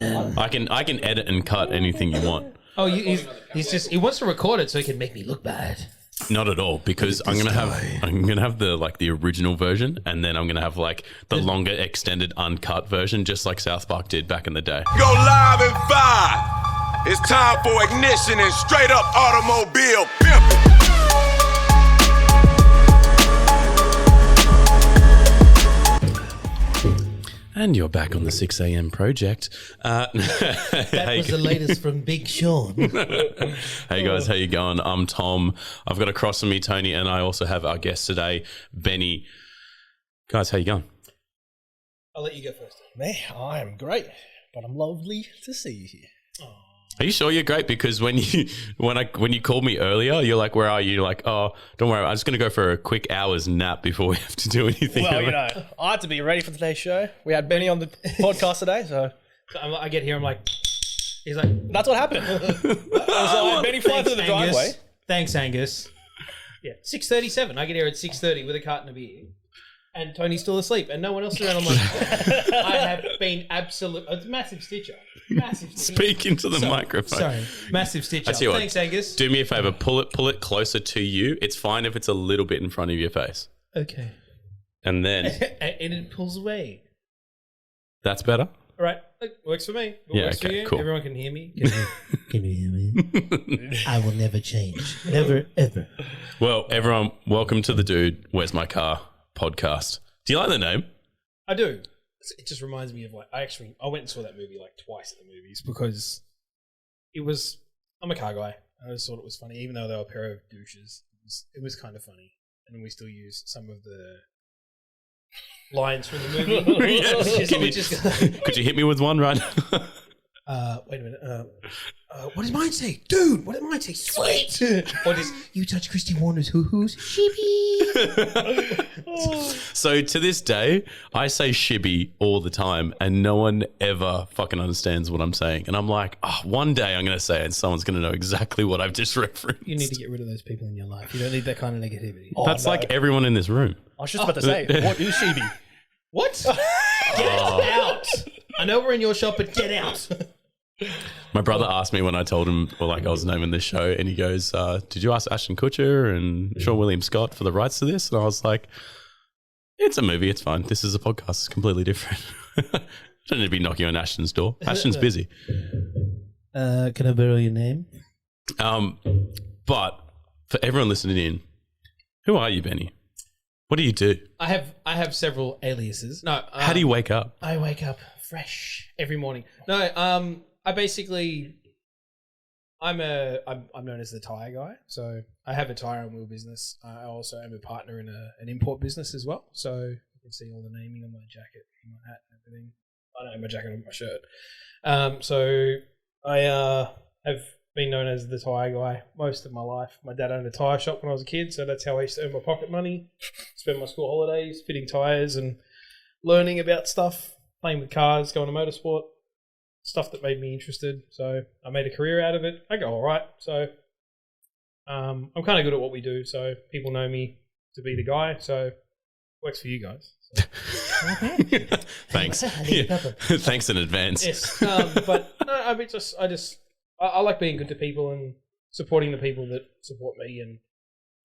I can edit and cut anything you want. Oh, he wants to record it so he can make me look bad. Not at all, because I'm gonna have the original version, and then I'm gonna have like the longer, extended, uncut version, just like South Park did back in the day. Go live in 5. It's time for ignition and straight up automobile pimping. And you're back on the 6 a.m. project. That was the latest from Big Sean. Hey guys, how you going? I'm Tom. I've got across from me Tony, and I also have our guest today, Benny. Guys, how you going? I'll let you go first. Me, I am great, but I'm lovely to see you here. Aww. Are you sure you're great? Because when you called me earlier, you're like, "Where are you?" You're like, "Oh, don't worry, I'm just gonna go for a quick hour's nap before we have to do anything." Well, you know, I had to be ready for today's show. We had Benny on the podcast today, so I get here, I'm like, he's like, that's what happened. Benny flying through the driveway. Thanks, Angus. Yeah, 6:37. I get here at 6:30 with a carton of beer. And Tony's still asleep, and no one else around. I'm like, I have been absolute. It's massive stitch up. Massive stitch. Speak into the microphone. Sorry, massive stitch up. Thanks, Angus. Do me a favor, pull it closer to you. It's fine if it's a little bit in front of your face. Okay. And then and it pulls away. That's better. All right, it works for me. Works for you. Cool. Everyone can hear me. Can you hear me? I will never change. Never ever. Well, everyone, welcome to the Dude, Where's My Car podcast. Do you like the name? I do. It just reminds me of like I went and saw that movie like twice at the movies because I'm a car guy. I just thought it was funny, even though they were a pair of douches. It was kind of funny, and we still use some of the lines from the movie. Yes. Could you hit me with one right now? Wait a minute. What does mine say? Dude, what does mine say? Sweet! Or does you touch Christy Warner's hoo-hoos? Shibby! So to this day, I say shibby all the time, and no one ever fucking understands what I'm saying. And I'm like, one day I'm going to say it, and someone's going to know exactly what I've just referenced. You need to get rid of those people in your life. You don't need that kind of negativity. That's like everyone in this room. I was just about to say, what is shibby? What? Get out! I know we're in your shop, but get out! My brother asked me when I told him, I was naming this show, and he goes, did you ask Ashton Kutcher and Sean William Scott for the rights to this? And I was like, it's a movie, it's fine. This is a podcast, it's completely different. I don't need to be knocking on Ashton's door. Ashton's busy. Can I borrow your name? But for everyone listening in, who are you, Benny? What do you do? I have several aliases. No. How do you wake up? I wake up fresh every morning. No, I basically, I'm known as the tyre guy. So I have a tyre and wheel business. I also am a partner in an import business as well. So you can see all the naming on my jacket, my hat, and everything. I don't have my jacket on my shirt. So I have been known as the tyre guy most of my life. My dad owned a tyre shop when I was a kid, so that's how I used to earn my pocket money, spend my school holidays fitting tyres and learning about stuff, playing with cars, going to motorsport. Stuff that made me interested, so I made a career out of it. I go all right, so I'm kind of good at what we do. So people know me to be the guy. So it works for you guys. So. Thanks. Thanks in advance. Yes, but no, I like being good to people and supporting the people that support me. And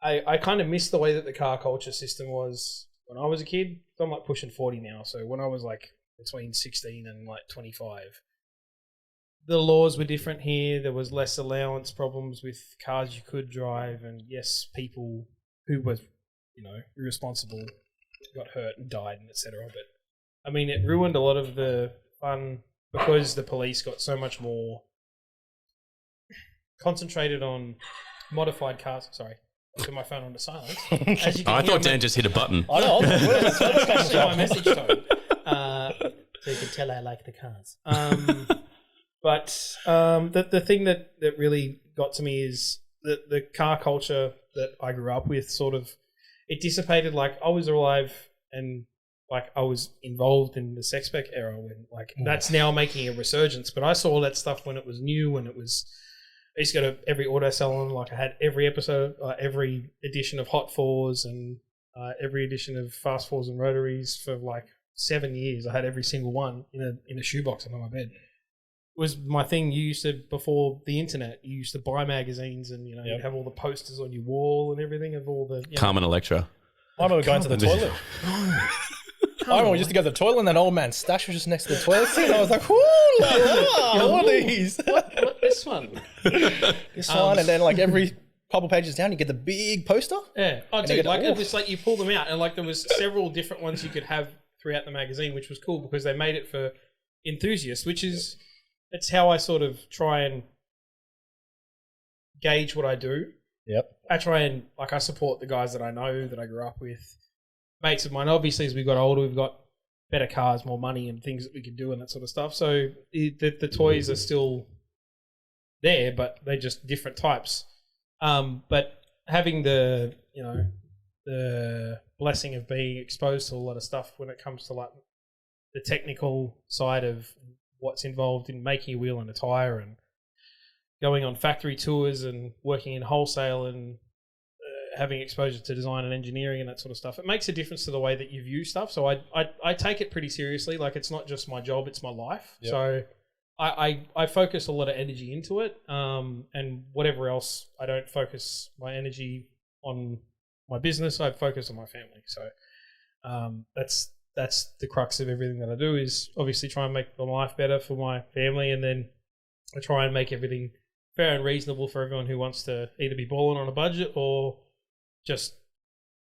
I kind of miss the way that the car culture system was when I was a kid. So I'm like pushing 40 now. So when I was like between 16 and like 25. The laws were different here. There was less allowance problems with cars you could drive, and yes, people who were, irresponsible got hurt and died, and etc. But I mean, it ruined a lot of the fun because the police got so much more concentrated on modified cars. Sorry, I put my phone on to silence. As you can I hear, thought Dan just hit a button. I know. That's actually my message tone. So you can tell I like the cars. But the thing that really got to me is the car culture that I grew up with sort of, it dissipated. Like I was alive and like I was involved in the sex spec era when like that's now making a resurgence. But I saw all that stuff when it was new, when it was, I used to go to every auto salon. Like I had every episode, every edition of Hot Fours and every edition of Fast Fours and Rotaries for like 7 years. I had every single one in a shoebox under my bed. was my thing. You used to, before the internet, you used to buy magazines and, Yep. you'd have all the posters on your wall and everything of all the... Carmen Electra. I remember going to the toilet. I remember we used to go to the toilet and that old man's stash was just next to the toilet seat. And I was like, whoo, what are these? What, this one? This one, and then like every couple pages down, you get the big poster. Yeah. Oh, you dude, get- like, oh. it was like you pull them out and like there was several different ones you could have throughout the magazine, which was cool because they made it for enthusiasts, which is... It's how I sort of try and gauge what I do. Yep. I try and, like, I support the guys that I know, that I grew up with. Mates of mine, obviously, as we got older, we've got better cars, more money, and things that we can do and that sort of stuff. So the toys are still there, but they're just different types. But having the blessing of being exposed to a lot of stuff when it comes to, like, the technical side of what's involved in making a wheel and a tyre and going on factory tours and working in wholesale and having exposure to design and engineering and that sort of stuff. It makes a difference to the way that you view stuff. So I take it pretty seriously. Like, it's not just my job, it's my life. Yep. So I focus a lot of energy into it. And whatever else, I don't focus my energy on my business. I focus on my family. So that's the crux of everything that I do, is obviously try and make my life better for my family, and then I try and make everything fair and reasonable for everyone who wants to either be balling on a budget or just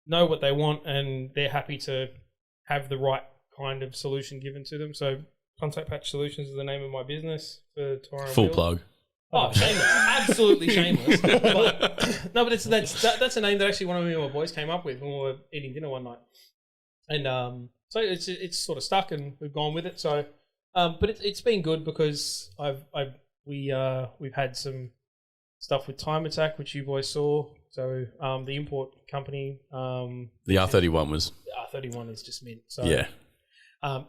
know what they want and they're happy to have the right kind of solution given to them. So Contact Patch Solutions is the name of my business for Tyre and Full Wheel. plug. Oh, shameless. Absolutely shameless. But, no, but that's a name that actually one of me and my boys came up with when we were eating dinner one night. And so it's sort of stuck, and we've gone with it. So, but it's been good because we've had some stuff with Time Attack, which you boys saw. So the import company, The R31 was, R31 is just mint. So yeah.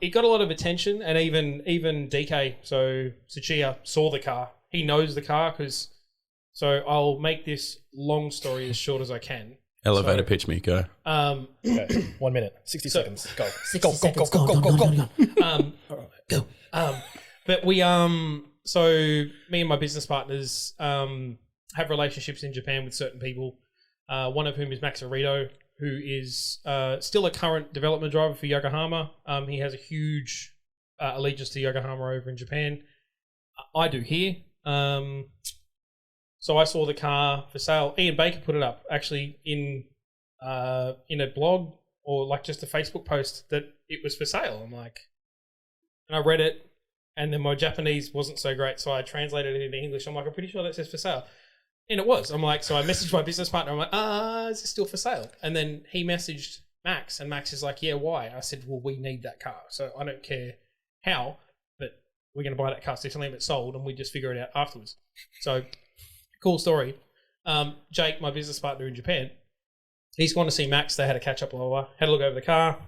it got a lot of attention, and even DK, so Tsuchiya, saw the car. He knows the car so I'll make this long story as short as I can. Elevator pitch me, go. Okay. 1 minute, 60 seconds. Go. 60 seconds. Go. But we so me and my business partners have relationships in Japan with certain people. One of whom is Max Arito, who is still a current development driver for Yokohama. He has a huge allegiance to Yokohama over in Japan. I do here. So I saw the car for sale. Ian Baker put it up actually in a blog or like just a Facebook post that it was for sale. I'm like, and I read it, and then my Japanese wasn't so great, so I translated it into English. I'm like, I'm pretty sure that says for sale. And it was. I'm like, so I messaged my business partner. I'm like, is it still for sale? And then he messaged Max, and Max is like, yeah, why? I said, well, we need that car. So I don't care how, but we're going to buy that car. So tell him it's sold, and we just figure it out afterwards. So cool story. Jake, my business partner in Japan, he's gone to see Max. They had a catch up, blah, blah, blah. Had a look over the car,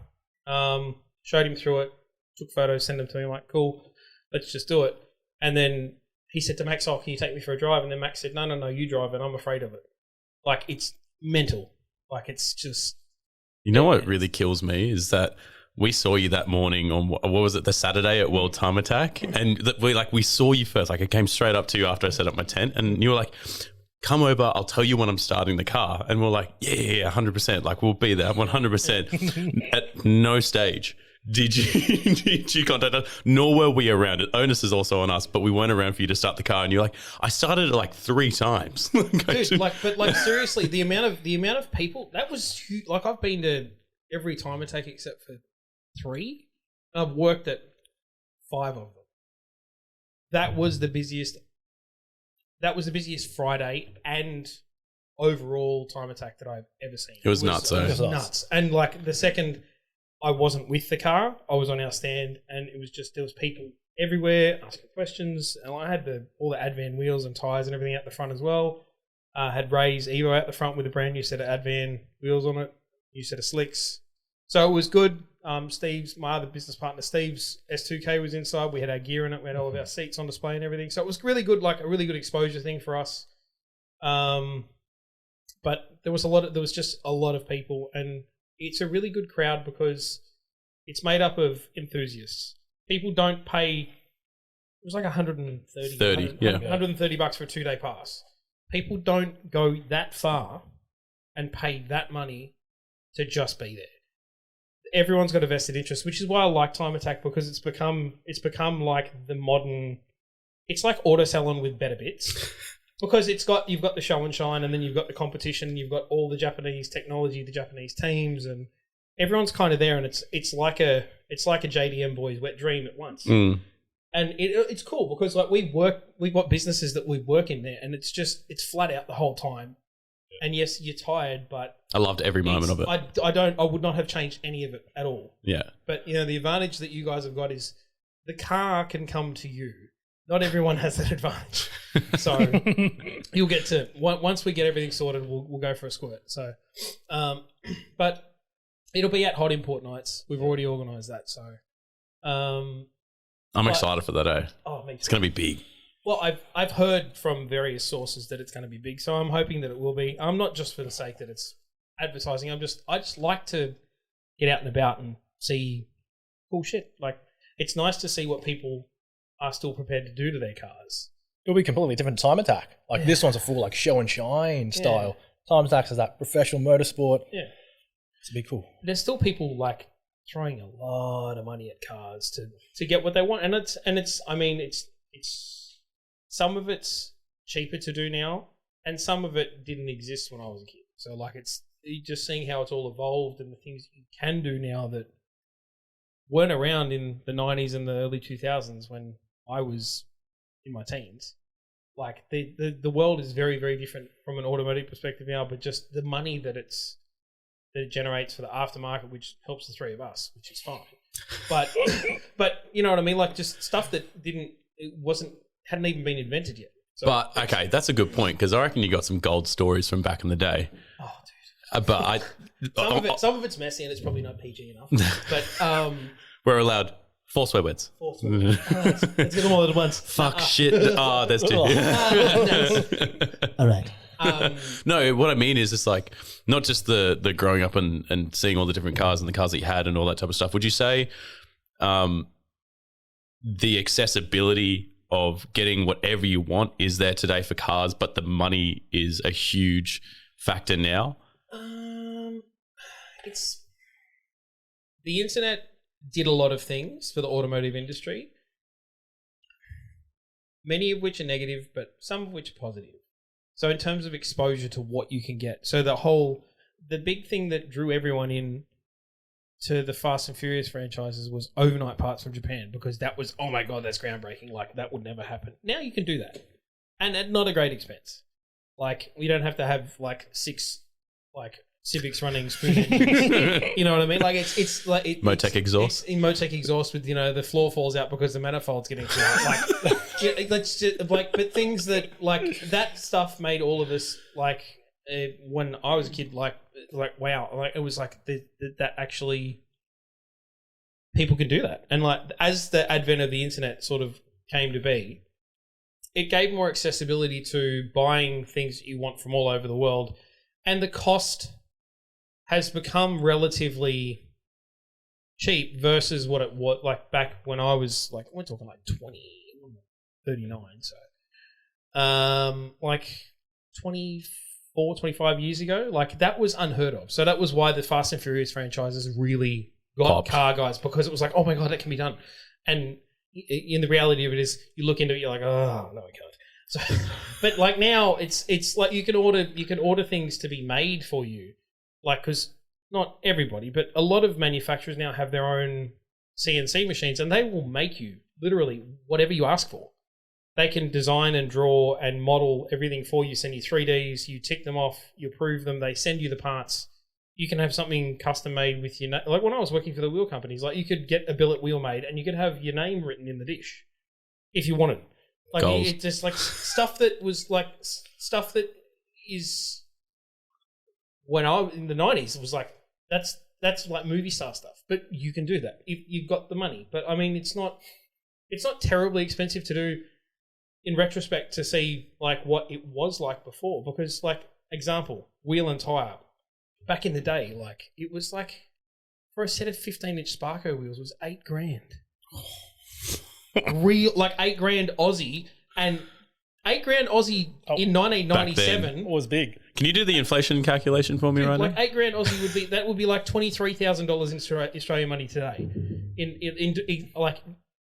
showed him through it, took photos, sent them to me. I'm like, cool, let's just do it. And then he said to Max, oh, can you take me for a drive? And then Max said, no, you drive it. I'm afraid of it. Like, it's mental. Like, it's just... You know what really kills me is that we saw you that morning on, what was it, the Saturday at World Time Attack? And we saw you first. Like, I came straight up to you after I set up my tent, and you were like, come over, I'll tell you when I'm starting the car. And we're like, yeah, 100%. Like, we'll be there 100%. At no stage did you contact us, nor were we around. It onus is also on us, but we weren't around for you to start the car. And you're like, I started it like 3 times. Dude, but seriously, the amount of people, that was huge. Like, I've been to every Time Attack except for 3. I've worked at 5 of them. That was the busiest Friday and overall Time Attack that I've ever seen. It was nuts, It eh? was nuts. And like the second I wasn't with the car, I was on our stand, and it was just, there was people everywhere asking questions, and I had all the Advan wheels and tyres and everything out the front as well. Had Ray's Evo out the front with a brand new set of Advan wheels on it, new set of slicks. So it was good. My other business partner, Steve's S2K was inside. We had our gear in it. We had all of our seats on display and everything. So it was really good, like a really good exposure thing for us. But there was just a lot of people, and it's a really good crowd because it's made up of enthusiasts. People don't pay was like 130, 30, yeah. 130 bucks for a 2-day pass. People don't go that far and pay that money to just be there. Everyone's got a vested interest, which is why I like Time Attack, because it's become like the modern. It's like auto salon with better bits, because you've got the show and shine, and then you've got the competition, you've got all the Japanese technology, the Japanese teams, and everyone's kind of there, and it's like a JDM boys wet dream at once. And it's cool because like we've got businesses that we work in there, and it's flat out the whole time. And yes, you're tired, but I loved every moment of it. I would not have changed any of it at all. Yeah. But the advantage that you guys have got is the car can come to you. Not everyone has that advantage. So you'll get to once we get everything sorted, we'll go for a squirt. So, but it'll be at Hot Import Nights. We've already organised that. So, I'm excited for that, eh? Oh, me too. It's going to be big. Well, I've heard from various sources that it's going to be big, so I'm hoping that it will be. I'm not just for the sake that it's advertising. I just like to get out and about and see cool shit. Like, it's nice to see what people are still prepared to do to their cars. It'll be completely different Time Attack. Like this one's a full like show and shine style. Time Attack is that professional motorsport. Yeah, it's be cool. There's still people like throwing a lot of money at cars to get what they want, and it's. I mean, it's. Some of it's cheaper to do now, and some of it didn't exist when I was a kid. So, like, it's just seeing how it's all evolved and the things you can do now that weren't around in the 90s and the early 2000s when I was in my teens. Like, the world is very, very different from an automotive perspective now, but just the money that it generates for the aftermarket, which helps the three of us, which is fine. But you know what I mean? Like, just stuff that hadn't even been invented yet. So but okay, that's a good point, because I reckon you got some gold stories from back in the day. Oh, dude. But some of it's messy and it's probably not PG enough. But we're allowed 4 swear words. 4 swear words. Let's get them all at once. Fuck, shit. There's 2. All right. No, what I mean is it's like not just the growing up and seeing all the different cars and the cars that you had and all that type of stuff. Would you say the accessibility of getting whatever you want is there today for cars, but the money is a huge factor now? It's the internet did a lot of things for the automotive industry, many of which are negative, but some of which are positive. So in terms of exposure to what you can get, so the big thing that drew everyone in to the Fast and Furious franchises was overnight parts from Japan, because that was, oh my God, that's groundbreaking. Like, that would never happen. Now you can do that, and at not a great expense. Like, we don't have to have like 6 like Civics running spoon engines. You know what I mean? Like, it's like Motec exhaust. It's in Motec exhaust with the floor falls out because the manifold's getting too hot. Like, let's just, like, but things that like that stuff made all of us like when I was a kid like wow, like it was like that actually people can do that. And like as the advent of the internet sort of came to be, it gave more accessibility to buying things that you want from all over the world, and the cost has become relatively cheap versus what it was like back when I was like, we're talking like 39, so like 24, 25 years ago, like that was unheard of. So that was why the Fast and Furious franchises really got car guys, because it was like, oh my God, that can be done. And in the reality of it is, you look into it, you're like, oh no, I can't. So, but like now, it's like you can order things to be made for you, like, because not everybody, but a lot of manufacturers now have their own CNC machines, and they will make you literally whatever you ask for. They can design and draw and model everything for you, send you 3Ds, you tick them off, you approve them, they send you the parts. You can have something custom made with your name. Like when I was working for the wheel companies, like you could get a billet wheel made and you could have your name written in the dish if you wanted. Like it's just like stuff that was like stuff that is when I was in the 90s, it was like that's like movie star stuff. But you can do that if you've got the money. But I mean, it's not terribly expensive to do in retrospect to see like what it was like before. Because like example, wheel and tyre. Back in the day, like it was like for a set of 15-inch Sparko wheels was $8,000. real, like $8,000 Aussie, and $8,000 Aussie in 1997 It was big. Can you do the inflation calculation for me right like now? $8,000 Aussie would be like $23,000 in Australian money today, in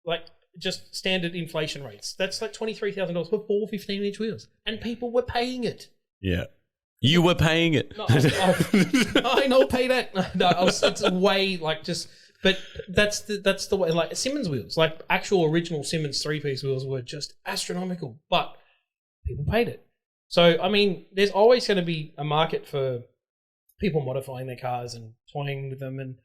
like just standard inflation rates. That's like $23,000 for 4 15-inch wheels, and people were paying it. Yeah. You were paying it. No, I know, pay that. No, it's way like just. But that's the way. Like Simmons wheels, like actual original Simmons 3-piece wheels, were just astronomical, but people paid it. So I mean, there's always going to be a market for people modifying their cars and toying with them. And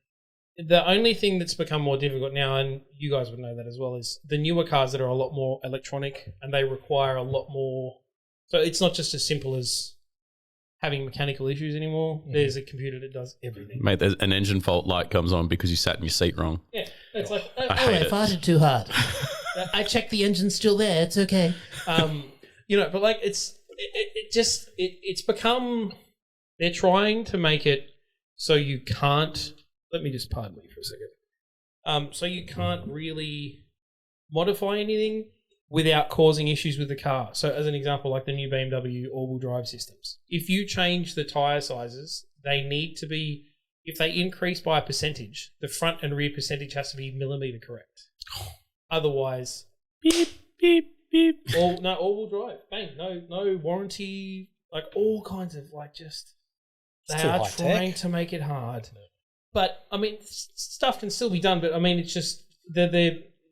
the only thing that's become more difficult now, and you guys would know that as well, is the newer cars that are a lot more electronic and they require a lot more. So it's not just as simple as having mechanical issues anymore. There's a computer that does everything. Mate, there's an engine fault light comes on because you sat in your seat wrong. Yeah, it's like I hate it. farted too hard. I checked the engine's still there. It's okay. But like it's become. They're trying to make it so you can't. Let me just pardon me for a second. So you can't really modify anything without causing issues with the car. So as an example, like the new BMW all-wheel drive systems. If you change the tyre sizes, they need to be, if they increase by a percentage, the front and rear percentage has to be millimetre correct. Otherwise, Beep, beep, beep. all-wheel drive, bang, no warranty, like all kinds of like just, they are trying to make it hard. But I mean, stuff can still be done, but I mean, it's just,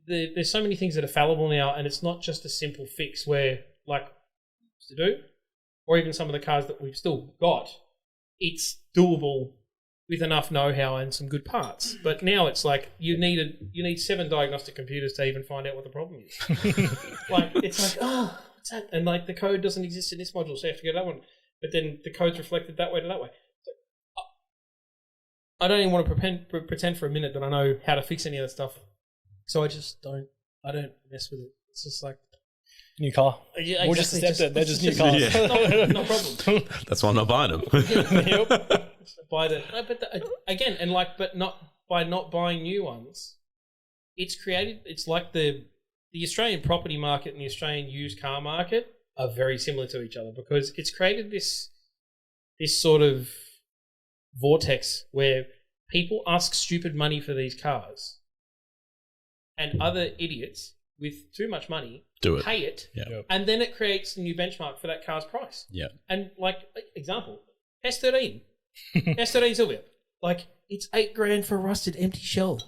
there's so many things that are fallible now, and it's not just a simple fix where, like, to do, or even some of the cars that we've still got, it's doable with enough know-how and some good parts. But now it's like you need 7 diagnostic computers to even find out what the problem is. Like it's like, oh, what's that? And like the code doesn't exist in this module, so you have to go to that one. But then the code's reflected that way to that way. So, I don't even want to pretend for a minute that I know how to fix any of that stuff. So I don't mess with it. It's just like New car. Yeah, We'll just accept it. They're just new cars. Yeah. no problem. That's why I'm not buying them. Yep. Buy the again, and like, but not by not buying new ones. It's created. It's like the Australian property market and the Australian used car market are very similar to each other because it's created this sort of vortex where people ask stupid money for these cars, and other idiots with too much money pay it, Yeah. and then it creates a new benchmark for that car's price. Yeah. And like example, S13, S13 Silvia, like it's $8,000 for a rusted empty shell.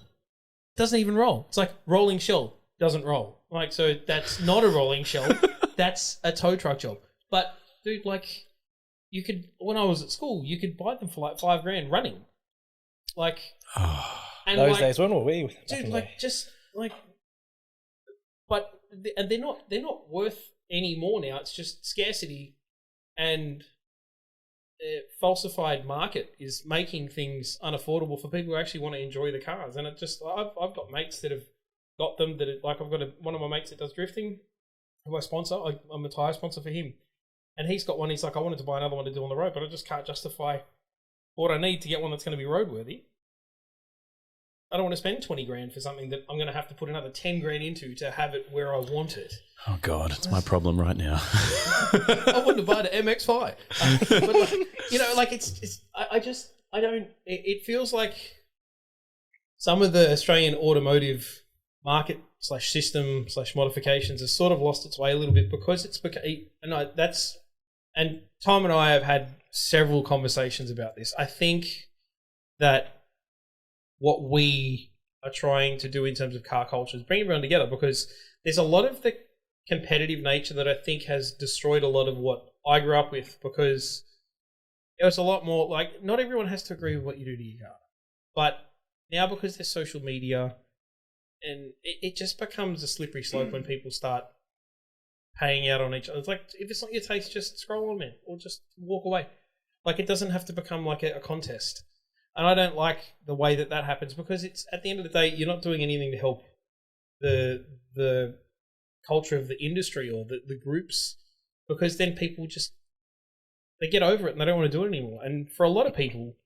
Doesn't even roll. It's like rolling shell doesn't roll. Like so, that's not a rolling shell. That's a tow truck job. But dude, like you could when I was at school, you could buy them for like $5,000 running. Like and Those like, days, when were we? dude, like just like, but and they're not worth any more now. It's just scarcity and falsified market is making things unaffordable for people who actually want to enjoy the cars. And it just I've got mates that have got them that are, like I've got one of my mates that does drifting, who I sponsor. I'm a tyre sponsor for him, and he's got one. He's like, I wanted to buy another one to do on the road, but I just can't justify what I need to get one that's going to be roadworthy. I don't want to spend $20,000 for something that I'm going to have to put another $10,000 into to have it where I want it. Oh God, it's my problem right now. I want to buy the MX-5, but like, It feels like some of the Australian automotive market / system / modifications has sort of lost its way a little bit because it's and Tom and I have had several conversations about this. I think that what we are trying to do in terms of car culture is bring everyone together because there's a lot of the competitive nature that I think has destroyed a lot of what I grew up with because it was a lot more like not everyone has to agree with what you do to your car. But now because there's social media and it just becomes a slippery slope when people start paying out on each other. It's like, if it's not your taste, just scroll on, man, or just walk away. Like it doesn't have to become like a contest. And I don't like the way that happens because it's at the end of the day, you're not doing anything to help the culture of the industry or the groups because then people just, they get over it and they don't want to do it anymore. And for a lot of people,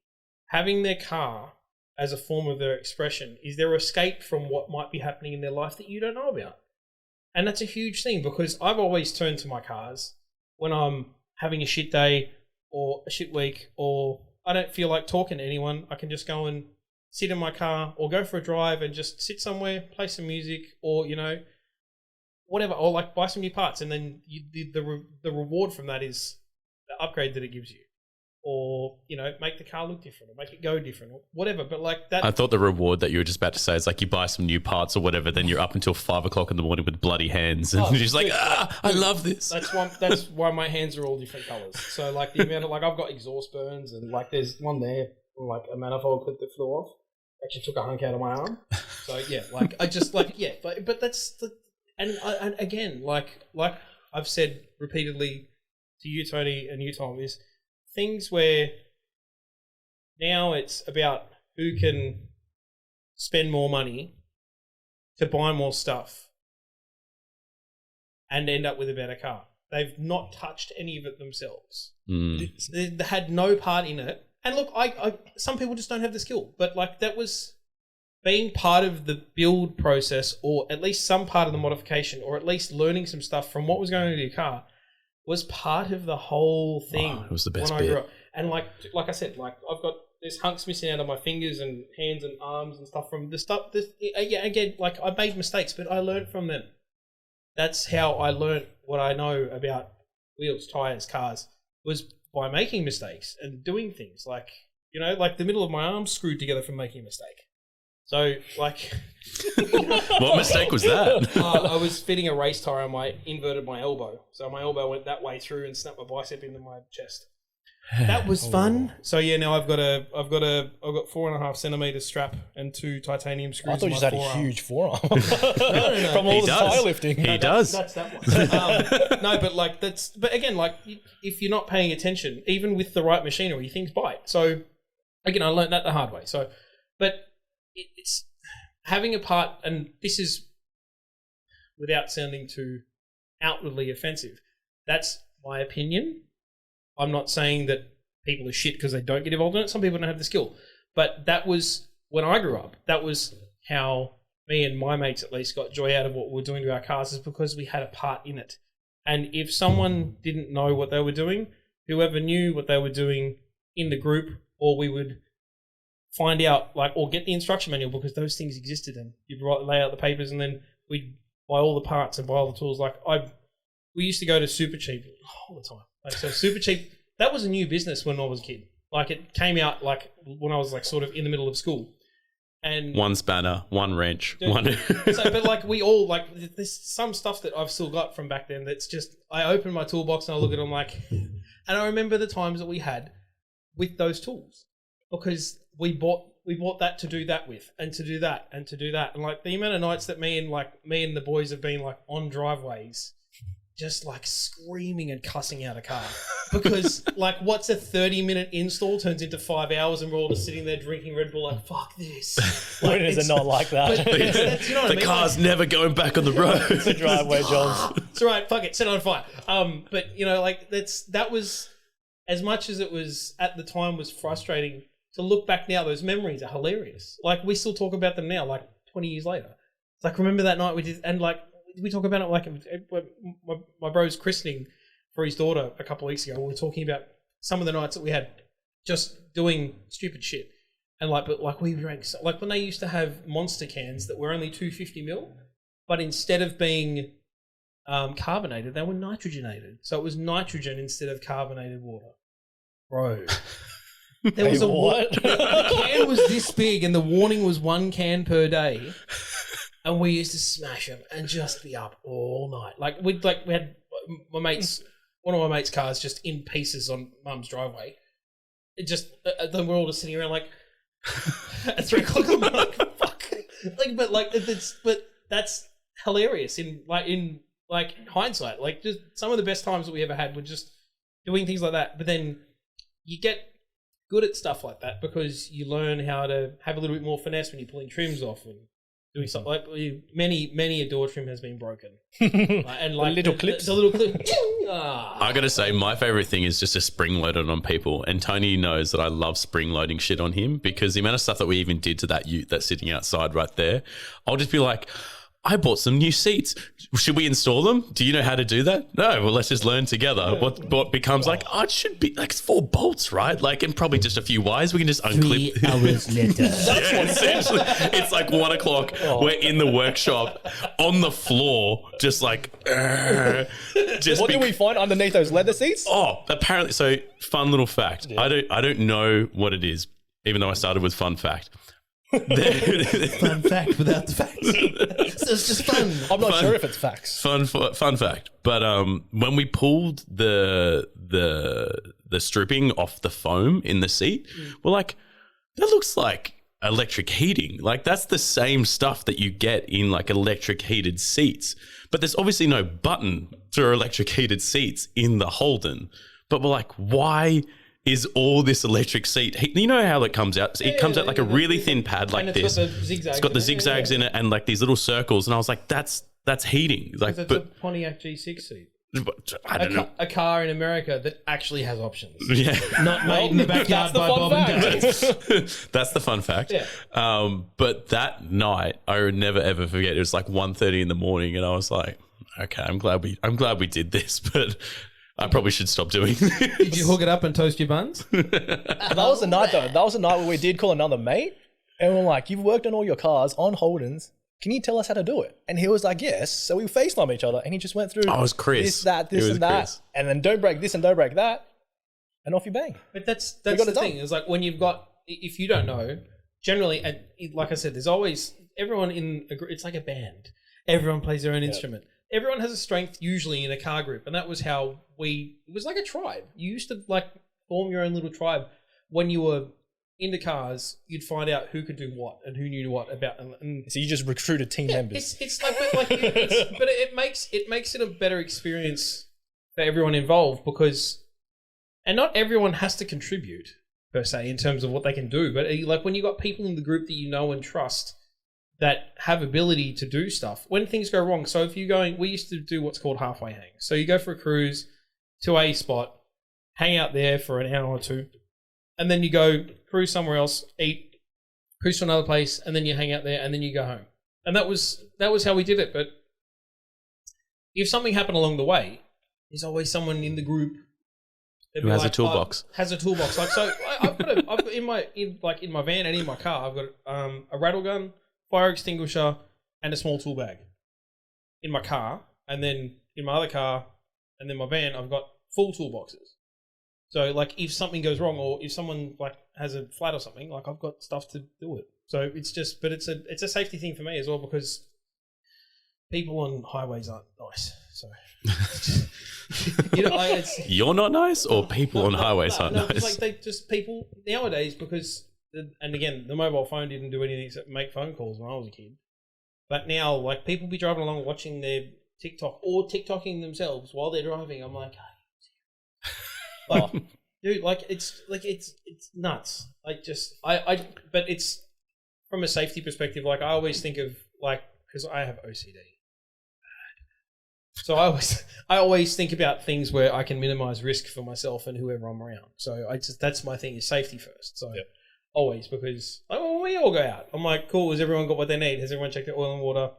having their car as a form of their expression is their escape from what might be happening in their life that you don't know about. And that's a huge thing because I've always turned to my cars when I'm having a shit day or a shit week or I don't feel like talking to anyone. I can just go and sit in my car or go for a drive and just sit somewhere, play some music or, you know, whatever, or like buy some new parts. And then the reward from that is the upgrade that it gives you. Or, you know, make the car look different or make it go different or whatever. But like that. I thought the reward that you were just about to say is like you buy some new parts or whatever, then you're up until 5 o'clock in the morning with bloody hands. And you're just like, I love this. That's why my hands are all different colours. So like the amount of, like I've got exhaust burns and like there's one there, like a manifold clip that flew off. Actually took a hunk out of my arm. So yeah, like I just like, yeah, but that's the, and again, like I've said repeatedly to you, Tony, and you, Tom, is things where now it's about who can spend more money to buy more stuff and end up with a better car. They've not touched any of it themselves. They had no part in it. And look, I some people just don't have the skill, but like that was being part of the build process or at least some part of the modification or at least learning some stuff from what was going on in your car was part of the whole thing. It was the best when bit. I grew up. And like I said, like I've got there's hunks missing out of my fingers and hands and arms and stuff from the stuff. Yeah, again, like I made mistakes, but I learned from them. That's how I learned what I know about wheels, tires, cars, was by making mistakes and doing things like, you know, like the middle of my arm screwed together from making a mistake. So like, what mistake was that? I was fitting a race tire and I inverted my elbow. So my elbow went that way through and snapped my bicep into my chest. That was fun. So yeah, now I've got 4.5 centimeter strap and 2 titanium screws. I thought you just had a huge forearm. No. From all the tire lifting. He does. That's that one. No, but like but again, like if you're not paying attention, even with the right machinery, things bite. So again, I learned that the hard way. So, but it's having a part, and this is without sounding too outwardly offensive. That's my opinion. I'm not saying that people are shit because they don't get involved in it. Some people don't have the skill. But that was, when I grew up, that was how me and my mates at least got joy out of what we were doing to our cars, is because we had a part in it. And if someone didn't know what they were doing, whoever knew what they were doing in the group, or we would find out, like, or get the instruction manual, because those things existed, and you'd lay out the papers, and then we'd buy all the parts and buy all the tools. Like, we used to go to Super Cheap all the time. Like, so Super Cheap, that was a new business when I was a kid. Like, it came out like when I was like sort of in the middle of school. And one spanner, one wrench, one. So, but like we all, like, there's some stuff that I've still got from back then that's just, I open my toolbox and I look at them like, and I remember the times that we had with those tools, because we bought that to do that with, and to do that, and to do that. And like the amount of nights that me and the boys have been like on driveways, just like screaming and cussing out a car, because like what's a 30-minute install turns into 5 hours, and we're all just sitting there drinking Red Bull like, fuck this. Like, when is it not like that? But that's, you know what I mean? Car's never going back on the road. It's a driveway, John. It's all right, fuck it, set it on fire. But you know, like that was, as much as it was at the time was frustrating, to look back now, those memories are hilarious. Like, we still talk about them now, like 20 years later. It's like, remember that night we did, and like, we talk about it like my bro's christening for his daughter a couple of weeks ago. We were talking about some of the nights that we had just doing stupid shit. And like, but like we drank, like when they used to have Monster cans that were only 250ml, but instead of being carbonated, they were nitrogenated. So it was nitrogen instead of carbonated water. Bro. There was the can was this big, and the warning was 1 can per day, and we used to smash them and just be up all night. Like we had one of my mates' cars just in pieces on Mum's driveway. It just then we're all just sitting around like at 3 o'clock in the morning. Like, fuck. But that's hilarious in hindsight. Like, just some of the best times that we ever had were just doing things like that. But then you get good at stuff like that because you learn how to have a little bit more finesse when you're pulling trims off and doing something. Like many a door trim has been broken, and like little clips. The little clip. I gotta say, my favorite thing is just to spring load it on people. And Tony knows that I love spring loading shit on him, because the amount of stuff that we even did to that ute that's sitting outside right there, I'll just be like, I bought some new seats. Should we install them? Do you know how to do that? No. Well, let's just learn together. What becomes like, it should be like 4 bolts, right? Like, and probably just a few wires. We can just unclip. 3 hours later. Yeah, essentially, it's like 1 o'clock. We're in the workshop on the floor, just like. Just What do we find underneath those leather seats? Oh, apparently. So, fun little fact. I don't know what it is, even though I started with fun fact. Fun fact without the facts. So it's just fun. I'm not sure if it's facts. Fun fact. But when we pulled the stripping off the foam in the seat, we're like, that looks like electric heating. Like, that's the same stuff that you get in like electric heated seats. But there's obviously no button for electric heated seats in the Holden. But we're like, why is all this electric seat? You know how it comes out? It comes out like a really thin pad like this. It's got the zigzags in it and like these little circles. And I was like, that's heating. Like, It's a Pontiac G6 seat. I don't know. A car in America that actually has options. Yeah. Not made in the backyard by Bob and Dave. That's the fun fact. Yeah. But that night, I would never ever forget. It was like 1:30 in the morning, and I was like, "Okay, I'm glad we did this, but I probably should stop doing this." Did you hook it up and toast your buns? That was the night though. That was the night where we did call another mate, and we're like, "You've worked on all your cars on Holdens. Can you tell us how to do it?" And he was like, "Yes." So we FaceTime each other, and he just went through. Oh, it was Chris. This, that, It this, was and that, Chris. and then don't break this and don't break that, and off you bang. But that's got the it done. thing. It's like when you've got, if you don't know, generally, and like I said, there's always everyone in a group. It's like a band. Everyone plays their own instrument. Everyone has a strength usually in a car group, and that was how it was like a tribe. You used to like form your own little tribe when you were into cars. You'd find out who could do what and who knew what about. And So you just recruited team members. it's like, but it makes it a better experience for everyone involved because, and not everyone has to contribute per se in terms of what they can do, but like when you got people in the group that you know and trust that have ability to do stuff when things go wrong. So if you're going, we used to do what's called halfway hang. So you go for a cruise to a spot, hang out there for an hour or two, and then you go cruise somewhere else, eat, cruise to another place, and then you hang out there, and then you go home. And that was how we did it. But if something happened along the way, there's always someone in the group Who has a toolbox. Has a toolbox. Like so, I've got in my van and in my car, I've got a rattle gun, fire extinguisher, and a small tool bag in my car, and then in my other car, and then my van, I've got full toolboxes. So like if something goes wrong or if someone like has a flat or something, like I've got stuff to do it. So it's just, but it's a safety thing for me as well because people on highways aren't nice. So You're not nice, or people on highways aren't no, nice. it's like they just people nowadays because, and again, the mobile phone didn't do anything except make phone calls when I was a kid. But now, like people be driving along watching their TikTok or TikToking themselves while they're driving. I'm like, dude, it's nuts. Like just but it's from a safety perspective. Like I always think of because I have OCD. So I always think about things where I can minimize risk for myself and whoever I'm around. So that's my thing is safety first. So always, because when we all go out, I'm like, cool, has everyone got what they need? Has everyone checked their oil and water,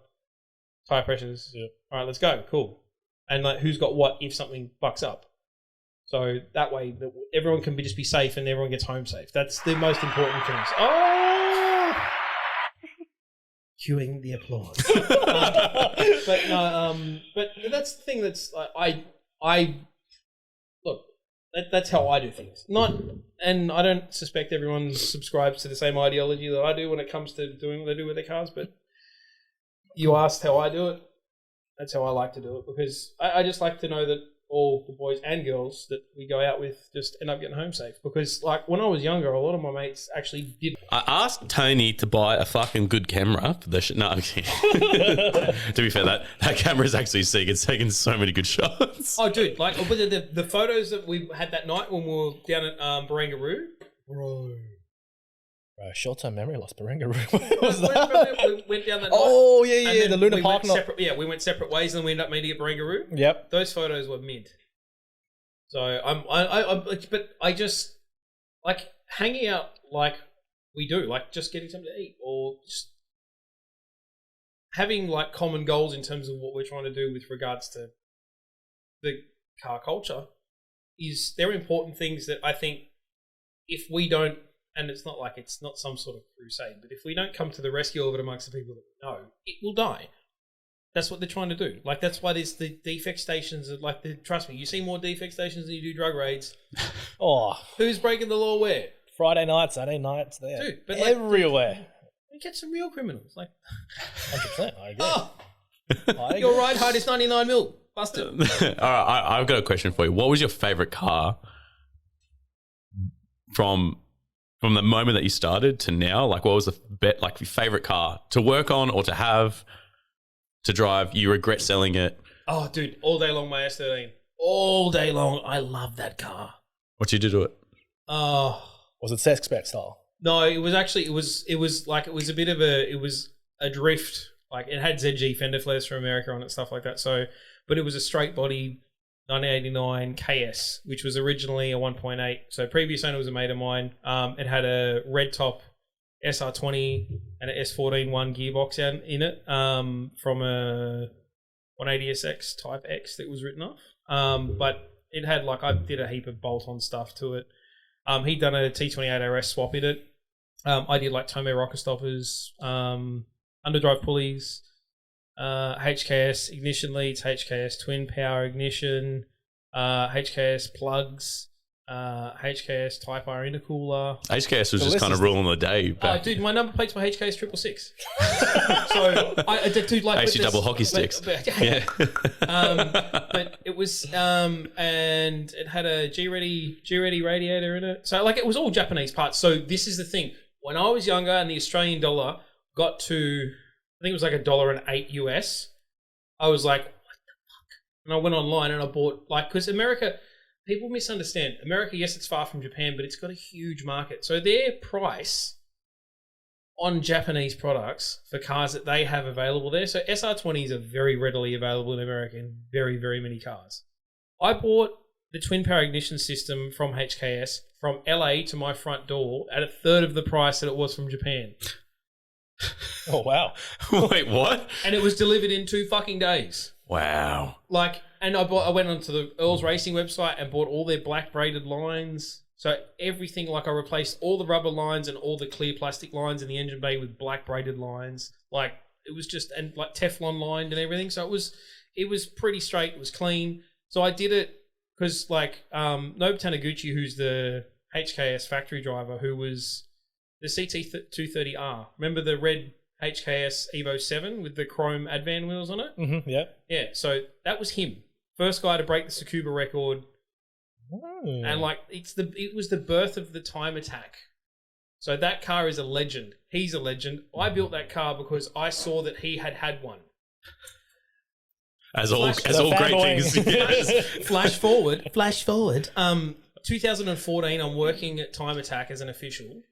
tire pressures? Yep. All right, let's go. Cool. And like who's got what if something bucks up? So that way everyone can just be safe and everyone gets home safe. That's the most important things. Oh! Cueing the applause. But that's the thing that's I look, that's how I do things. And I don't suspect everyone subscribes to the same ideology that I do when it comes to doing what they do with their cars, but you asked how I do it. That's how I like to do it because I just like to know that all the boys and girls that we go out with just end up getting home safe. Because like when I was younger, a lot of my mates actually did. I asked Tony to buy a fucking good camera for the no, I'm kidding. To be fair, that camera is actually sick. It's taken so many good shots. Oh, dude! Like the photos that we had that night when we were down at Barangaroo, bro. Short-term memory loss, Barangaroo. We went down that night. Oh, and yeah, then the Luna we Park. we went separate ways, and then we ended up meeting at Barangaroo. Yep. Those photos were mint. So but I just like hanging out like we do, like just getting something to eat or just having like common goals in terms of what we're trying to do with regards to the car culture they're important things that I think if we don't, and it's not some sort of crusade, but if we don't come to the rescue of it amongst the people that we know, it will die. That's what they're trying to do. Like, that's why there's the defect stations. Trust me, you see more defect stations than you do drug raids. Oh, Who's breaking the law where? Friday nights, Saturday nights, there. Dude, but everywhere. You catch some real criminals. 100%, I agree. Oh, your ride height is 99 mil. Busted. All right, I've got a question for you. What was your favorite car from the moment that you started to now? Like, what was your favorite car to work on or to have, to drive? You regret selling it? Oh, dude, all day long, my S13. All day long. I love that car. What'd you do to it? Was it sex spec style? No, it was a drift. Like, it had ZG fender flares from America on it, stuff like that. So, but it was a straight body 1989 KS, which was originally a 1.8. So previous owner was a mate of mine. It had a red top SR20 and an S14 1 gearbox in it from a 180SX Type X that was written off. But it had I did a heap of bolt-on stuff to it. He'd done a T28 RS swap in it. I did Tomei rocker stoppers, underdrive pulleys, HKS ignition leads, HKS twin power ignition, HKS plugs, HKS tyre intercooler. HKS was just kind of ruling the day. Dude, my number plates were HKS 666. So I dude HC double hockey sticks. Yeah. But it was and it had a G-Ready radiator in it. So it was all Japanese parts. So this is the thing. When I was younger and the Australian dollar got to, I think it was $1.08 US, I was like, what the fuck? And I went online and I bought because America, people misunderstand. America, yes, it's far from Japan, but it's got a huge market. So their price on Japanese products for cars that they have available there. So SR20s are very readily available in America in very, very many cars. I bought the twin power ignition system from HKS from LA to my front door at a third of the price that it was from Japan. Oh, wow. Wait, what? And it was delivered in 2 fucking days. Wow. And I went onto the Earls Racing website and bought all their black braided lines. So everything, I replaced all the rubber lines and all the clear plastic lines in the engine bay with black braided lines. It was just, and Teflon lined and everything. So it was pretty straight. It was clean. So I did it because Nobu Taniguchi, who's the HKS factory driver, who was the CT230R. Remember the red HKS Evo 7 with the chrome Advan wheels on it? Mm-hmm, yeah. Yeah, so that was him. First guy to break the Tsukuba record. And it was the birth of the time attack. So that car is a legend. He's a legend. I built that car because I saw that he had one. As all great things. Yes. Flash forward. 2014, I'm working at Time Attack as an official.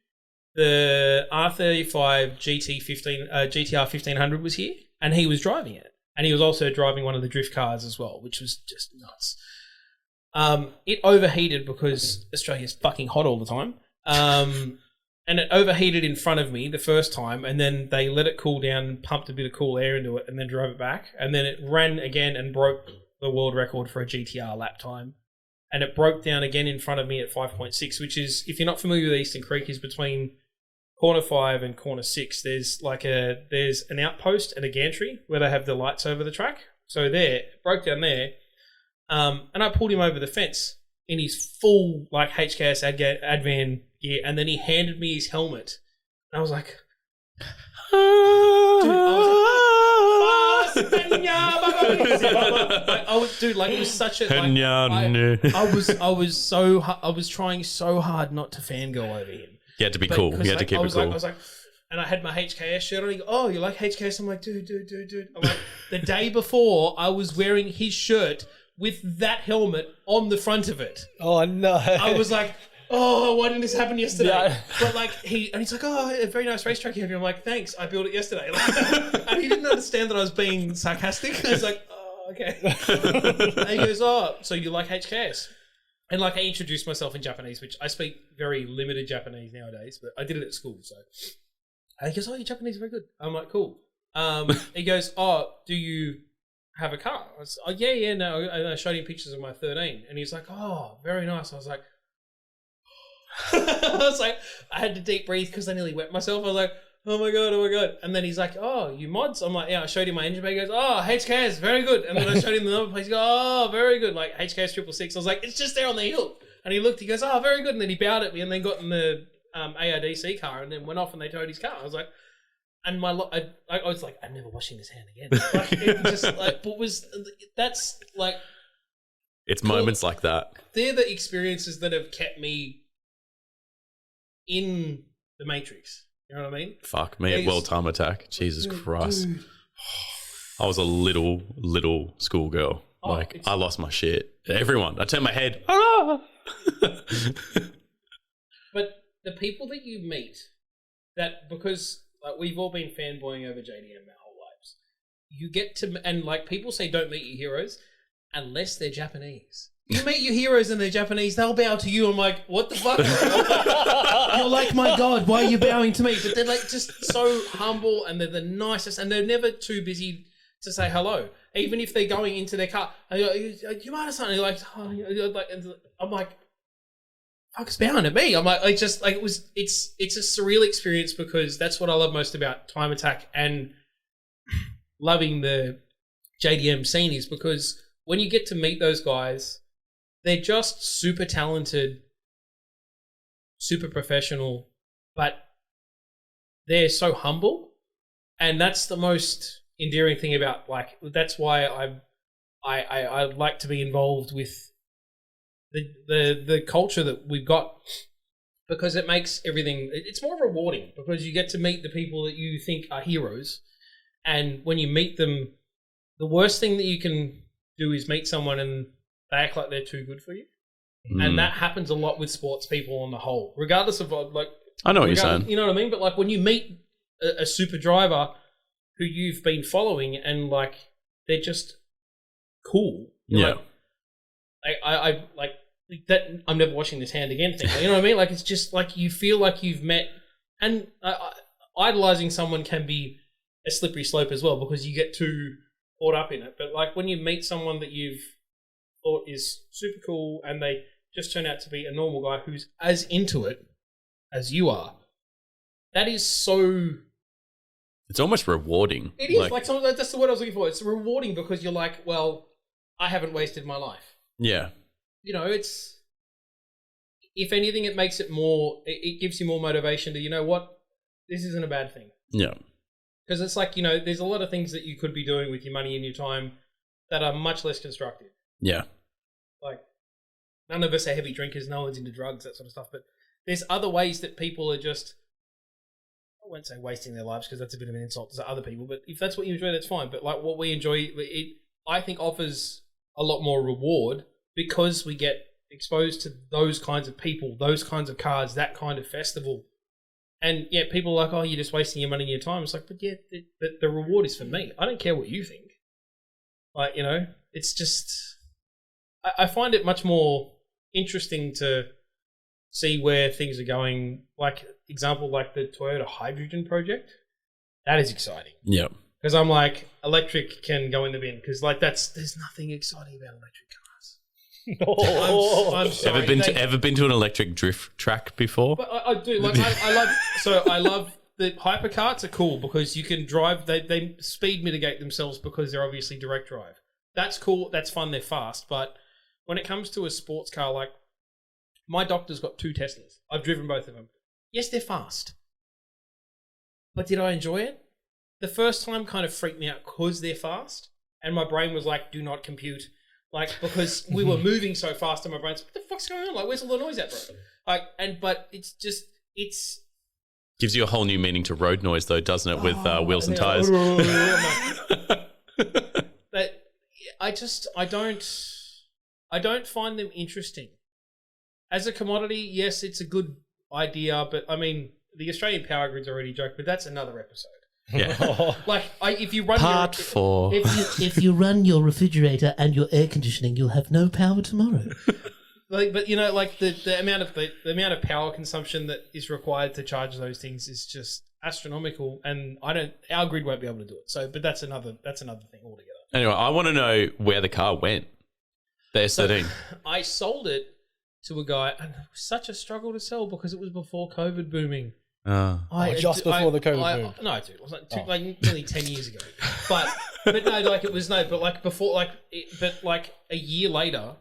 The R35 GTR 1500 was here, and he was driving it. And he was also driving one of the drift cars as well, which was just nuts. It overheated because Australia's fucking hot all the time. And it overheated in front of me the first time, and then they let it cool down and pumped a bit of cool air into it and then drove it back. And then it ran again and broke the world record for a GTR lap time. And it broke down again in front of me at 5.6, which is, if you're not familiar with Eastern Creek, is between corner 5 and corner 6. There's an outpost and a gantry where they have the lights over the track. So it broke down there. And I pulled him over the fence in his full HKS Advan gear, and then he handed me his helmet. And I was like, it was such a I was trying so hard not to fangirl over him. You had to be cool. You had to keep it cool. I was like, and I had my HKS shirt on. He goes, "Oh, you like HKS?" I'm like, dude. I'm like, the day before, I was wearing his shirt with that helmet on the front of it. Oh no! I was like, "Oh, why didn't this happen yesterday?" Yeah. But he's like, "Oh, a very nice racetrack you have." I'm like, "Thanks, I built it yesterday." And he didn't understand that I was being sarcastic. I was like, "Oh, okay." And he goes, "Oh, so you like HKS?" And I introduced myself in Japanese, which I speak very limited Japanese nowadays, but I did it at school. So and he goes, "Oh, your Japanese is very good." I'm like, "Cool." He goes, "Oh, do you have a car?" I was, "Oh, yeah, no." And I showed him pictures of my 13, and he's like, "Oh, very nice." I was like, I had to deep breathe because I nearly wet myself. I was like, oh my god. And then he's like, "Oh, you mods?" I'm like, "Yeah." I showed him my engine bay. He goes, "Oh, HKS, very good." And then I showed him the other place. He goes, "Oh, very good." Like HKS 666. I was like, "It's just there on the hill." And he looked. He goes, "Oh, very good." And then he bowed at me, and then got in the ARDC car, and then went off, and they towed his car. I was like, and I was like, "I'm never washing this hand again." Like, it just like, that's like, It's moments like that. they're the experiences that have kept me in the Matrix. You know what I mean? Fuck me at World Time Attack. Jesus Christ. I was a little schoolgirl. I lost my shit. Everyone. I turned my head. Ah! But the people that you meet, that because like we've all been fanboying over JDM our whole lives, you get to, and like people say, don't meet your heroes unless they're Japanese. You meet your heroes and they're Japanese, they'll bow to you. I'm like, what the fuck? You're like, my God, why are you bowing to me? But they're like just so humble, and they're the nicest, and they're never too busy to say hello. Even if they're going into their car, and you're like, "You might have something." Like, "Oh," and I'm like, "Fuck's bowing at me." I'm like, it's a surreal experience because that's what I love most about Time Attack and loving the JDM scene is because when you get to meet those guys, they're just super talented, super professional, but they're so humble, and that's the most endearing thing about, like, that's why I like to be involved with the culture that we've got, because it makes everything, it's more rewarding because you get to meet the people that you think are heroes, and when you meet them, the worst thing that you can do is meet someone and they act like they're too good for you. And that happens a lot with sports people on the whole, regardless of like. I know what you're saying. You know what I mean? But like when you meet a super driver who you've been following and like they're just cool. Yeah. Like, I like that. I'm never washing this hand again thing. You know what I mean? Like it's just like you feel like you've met, and idolizing someone can be a slippery slope as well because you get too caught up in it. But like when you meet someone that you've thought is super cool and they just turn out to be a normal guy who's as into it as you are, that is so... It's almost rewarding. It is. Like that's the word I was looking for. It's rewarding because you're like, well, I haven't wasted my life. Yeah. You know, it's... If anything, it makes it more... It gives you more motivation to, you know what? This isn't a bad thing. Yeah. Because it's like, you know, there's a lot of things that you could be doing with your money and your time that are much less constructive. Yeah. Like, none of us are heavy drinkers, no one's into drugs, that sort of stuff, but there's other ways that people are just, I won't say wasting their lives because that's a bit of an insult to other people, but if that's what you enjoy, that's fine. But like what we enjoy, it I think offers a lot more reward because we get exposed to those kinds of people, those kinds of cars, that kind of festival. And yeah, people are like, oh, you're just wasting your money and your time. It's like, but yeah, the reward is for me. I don't care what you think. Like, you know, it's just... I find it much more interesting to see where things are going. Like, example, like the Toyota hydrogen project. That is exciting. Yeah. Because I'm like, electric can go in the bin. Because like there's nothing exciting about electric cars. I'm sorry. Ever been to an electric drift track before? But I do. Like I love the hypercarts are cool because you can drive. They speed mitigate themselves because they're obviously direct drive. That's cool. That's fun. They're fast. But when it comes to a sports car, like my doctor's got 2 Teslas. I've driven both of them. Yes, they're fast. But did I enjoy it? The first time kind of freaked me out because they're fast. And my brain was like, do not compute. Like, because we were moving so fast and my brain's, what the fuck's going on? Like, where's all the noise at, bro? Like, but it's just, it's... Gives you a whole new meaning to road noise though, doesn't it? With wheels and tires. But I don't find them interesting. As a commodity, yes, it's a good idea, but I mean, the Australian power grid's already a joke, but that's another episode. Yeah. Like, if you run Part 4. If you run your refrigerator and your air conditioning, you'll have no power tomorrow. Like, but you know, like the amount of power consumption that is required to charge those things is just astronomical, and our grid won't be able to do it. So, but that's another thing altogether. Anyway, I want to know where the car went. The S13. I sold it to a guy, and it was such a struggle to sell because it was before COVID booming. Just before the COVID boom. No, dude, it was like nearly 10 years ago. But no, like it was but like before, but like a year later,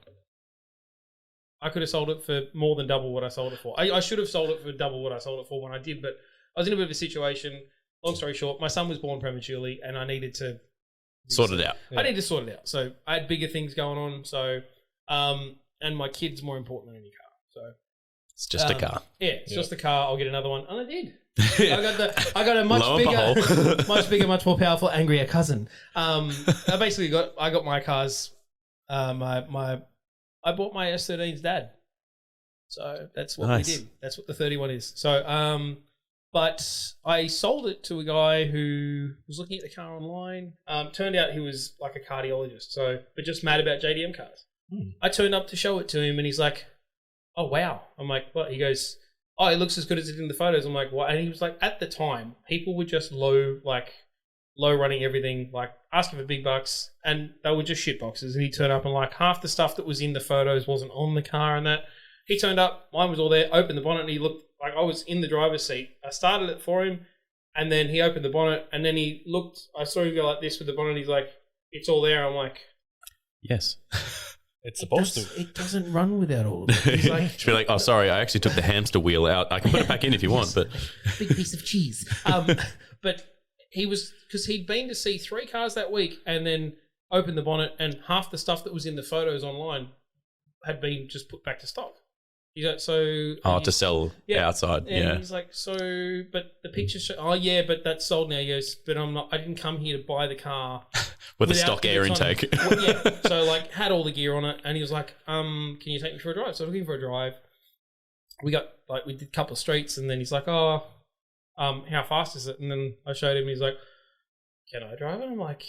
I could have sold it for more than double what I sold it for. I should have sold it for double what I sold it for when I did, but I was in a bit of a situation. Long story short, my son was born prematurely, and I needed to sort it out. I needed to sort it out. So I had bigger things going on. So, and my kid's more important than any car. So. It's just a car. Yeah, it's just a car. I'll get another one, and I did. I got a much bigger, much more powerful, angrier cousin. I got my cars. I bought my S13's dad. So that's what we did. That's what the 31 is. So, but I sold it to a guy who was looking at the car online. Turned out he was like a cardiologist. But just mad about JDM cars. I turned up to show it to him, and he's like, "Oh wow!" I'm like, "What?" He goes, "Oh, it looks as good as it did in the photos." I'm like, "What?" And he was like, "At the time, people were just low running everything, like asking for big bucks, and they were just shit boxes." And he turned up, and like half the stuff that was in the photos wasn't on the car, and that he turned up, mine was all there. Opened the bonnet, and he looked like I was in the driver's seat. I started it for him, and then he opened the bonnet, and then he looked. I saw him go like this with the bonnet. And he's like, "It's all there." I'm like, "Yes." It's supposed to. It doesn't run without all of it. He's like, should be like, "Oh, sorry, I actually took the hamster wheel out. I can put it back in if you want." But big piece of cheese. But he was, because he'd been to see 3 cars that week, and then opened the bonnet, and half the stuff that was in the photos online had been just put back to stock. He's like, to sell outside. And he's like, "So, but the pictures show, oh yeah, but that's sold now." He goes, "But I didn't come here to buy the car with a stock air intake." So like had all the gear on it, and he was like, "Can you take me for a drive?" So I took him for a drive. We did a couple of streets, and then he's like, "Oh, how fast is it?" And then I showed him. He's like, "Can I drive it?" I'm like,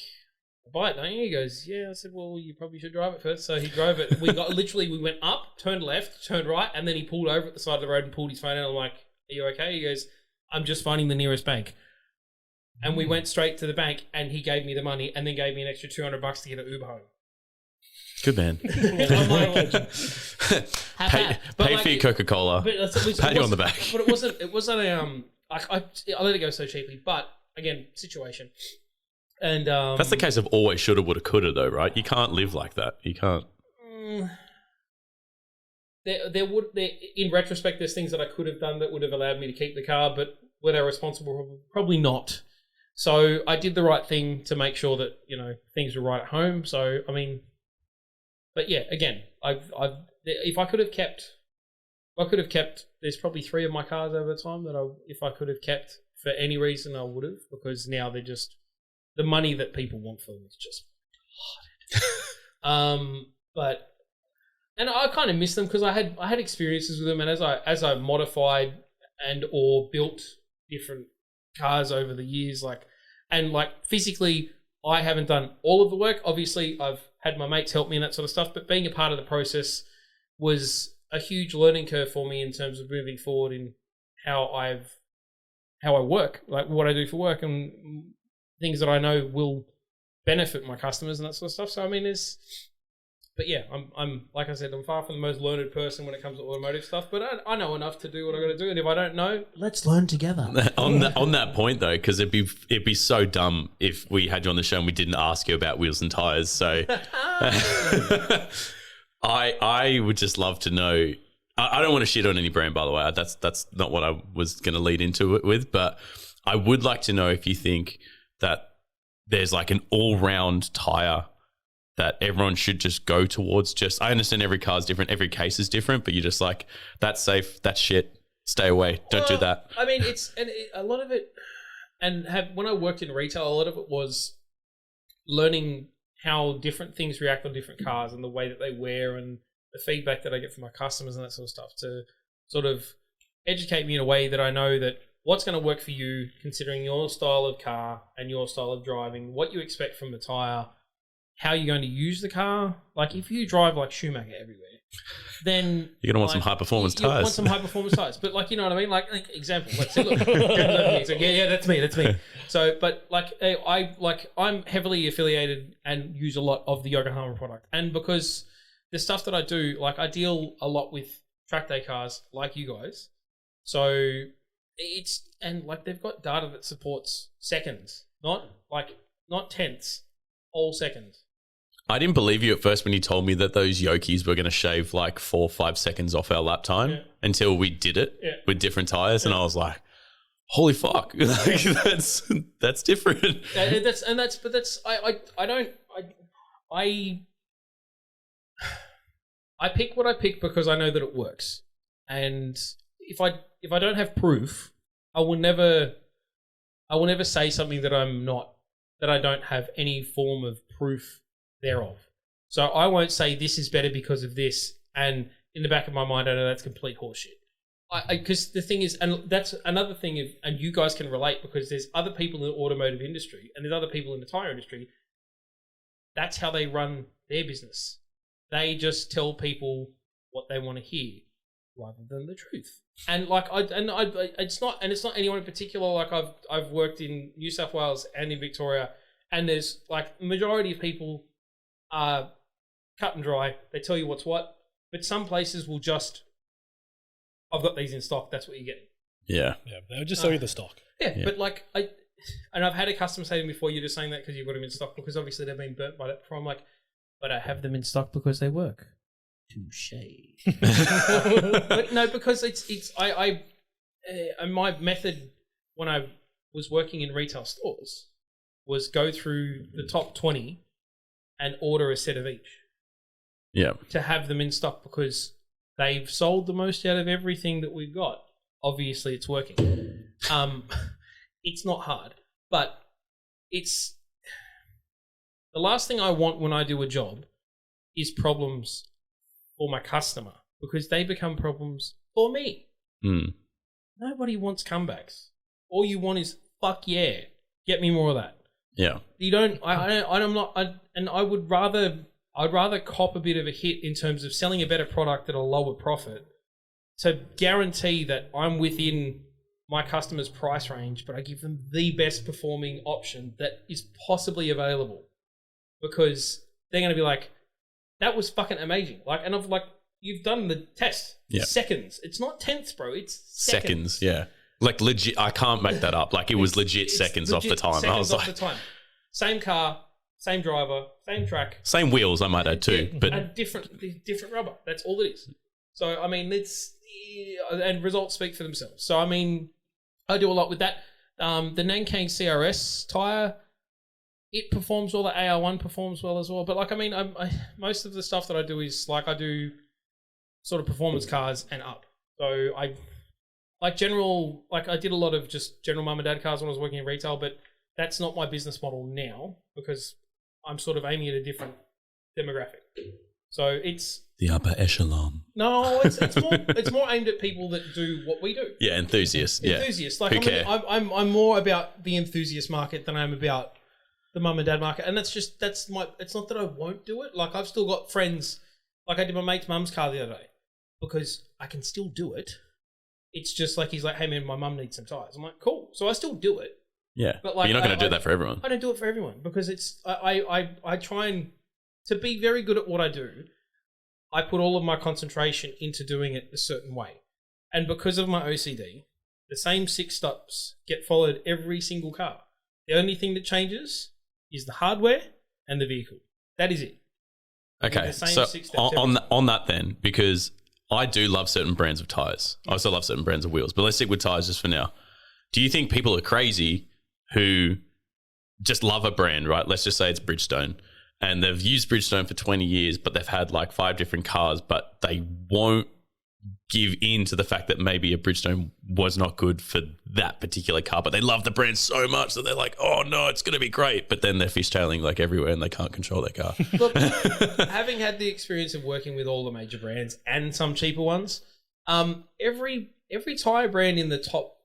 "Buy it, don't you?" He goes, "Yeah." I said, "Well, you probably should drive it first." So he drove it. We went up, turned left, turned right, and then he pulled over at the side of the road and pulled his phone out. I'm like, "Are you okay?" He goes, "I'm just finding the nearest bank." And we went straight to the bank, and he gave me the money, and then gave me an extra $200 to get an Uber home. Good man. I'm like, pay for your Coca-Cola. Pat you on the back. But it wasn't I let it go so cheaply. But again, situation. And that's the case of always shoulda, woulda, coulda, though, right? You can't live like that. You can't. In retrospect, there's things that I could have done that would have allowed me to keep the car, but were they responsible? Probably not. So I did the right thing to make sure that things were right at home. So I mean, but yeah, again, if I could have kept, there's probably 3 of my cars over time that if I could have kept for any reason, I would have, because now they're just. The money that people want for them is just but I kind of miss them because I had experiences with them, and as I modified and or built different cars over the years, physically, I haven't done all of the work. Obviously, I've had my mates help me and that sort of stuff, but being a part of the process was a huge learning curve for me in terms of moving forward in how I work, like what I do for work, and things that I know will benefit my customers and that sort of stuff. So I mean, but yeah, I'm like I said, I'm far from the most learned person when it comes to automotive stuff, but I know enough to do what I got to do. And if I don't know, let's learn together. on that point though, because it'd be so dumb if we had you on the show and we didn't ask you about wheels and tires. So I would just love to know. I don't want to shit on any brand, by the way. That's not what I was going to lead into it with, but I would like to know if you think that there's like an all-round tire that everyone should just go towards. Just, I understand every car is different, every case is different, but you're just like, that's safe, that's shit, stay away, don't do that. I mean, a lot of it, when I worked in retail, a lot of it was learning how different things react on different cars and the way that they wear and the feedback that I get from my customers and that sort of stuff to sort of educate me in a way that I know that what's going to work for you, considering your style of car and your style of driving, what you expect from the tire, how you're going to use the car. Like if you drive like Schumacher everywhere, then You're gonna want some high performance you want tires. some high performance tires. But like, you know what I mean? Like example, like say, look, yeah, that's me. So, but like I'm heavily affiliated and use a lot of the Yokohama product, and because the stuff that I do, like I deal a lot with track day cars, like you guys. So and like they've got data that supports seconds, not tenths, all seconds. I didn't believe you at first when you told me that those Yokies were going to shave like 4 or 5 seconds off our lap time until we did it with different tires, and I was like, "Holy fuck, like, that's different." I pick what I pick because I know that it works, and if I don't have proof, I will never say something that I don't have any form of proof thereof. So I won't say this is better because of this, and in the back of my mind I know that's complete horseshit. Because the thing is, and that's another thing, and you guys can relate because there's other people in the automotive industry and there's other people in the tire industry. That's how they run their business. They just tell people what they want to hear rather than the truth. And like it's not anyone in particular. Like I've worked in New South Wales and in Victoria, and there's like the majority of people are cut and dry. They tell you what's what, but some places will just, I've got these in stock. That's what you get. Yeah. They'll just sell you the stock. Yeah, but like I've had a customer say to me before, "You're just saying that because you've got them in stock because obviously they've been burnt by that." I'm like, but I have them in stock because they work. Touche. But no, because and my method when I was working in retail stores was go through the top 20 and order a set of each. Yeah. To have them in stock because they've sold the most out of everything that we've got. Obviously, it's working. It's not hard, but it's the last thing I want when I do a job is problems for my customer because they become problems for me. Nobody wants comebacks. All you want is fuck yeah, get me more of that. Yeah. You don't. I would rather cop a bit of a hit in terms of selling a better product at a lower profit to guarantee that I'm within my customer's price range, but I give them the best performing option that is possibly available because they're going to be like, that was fucking amazing. Like, and I've like, you've done the test. Yeah. Seconds. It's not tenths, bro. It's Seconds. Yeah. Like legit, I can't make that up. Like it was legit seconds off the time. I was like, the time. Same car, same driver, same track, same wheels. I might add too, but a different rubber. That's all it is. So I mean, and results speak for themselves. So I mean, I do a lot with that. The Nankang CRS tire, it performs well. The AR1 performs well as well. But like, I mean, most of the stuff that I do is like I do sort of performance cars and up. So I did a lot of just general mum and dad cars when I was working in retail, but that's not my business model now because I'm sort of aiming at a different demographic. So it's the upper echelon. No, it's more aimed at people that do what we do. Yeah, enthusiasts. Enthusiasts. Like who care? I'm more about the enthusiast market than I'm about the mum and dad market, and it's not that I won't do it. Like I've still got friends. Like I did my mate's mum's car the other day because I can still do it. It's just like he's like, "Hey man, my mum needs some tires." I'm like, "Cool." So I still do it. Yeah, but like, you're not going to do that for everyone. I don't do it for everyone because it's I try and to be very good at what I do. I put all of my concentration into doing it a certain way, and because of my OCD, the same 6 steps get followed every single car. The only thing that changes is the hardware and the vehicle. That is it. Okay, so on that then, because I do love certain brands of tires. I also love certain brands of wheels, but let's stick with tires just for now. Do you think people are crazy who just love a brand, right? Let's just say it's Bridgestone, and they've used Bridgestone for 20 years, but they've had like 5 different cars, but they won't give in to the fact that maybe a Bridgestone was not good for that particular car, but they love the brand so much that they're like, oh no, it's going to be great. But then they're fishtailing like everywhere and they can't control their car. Look, having had the experience of working with all the major brands and some cheaper ones, every tire brand in the top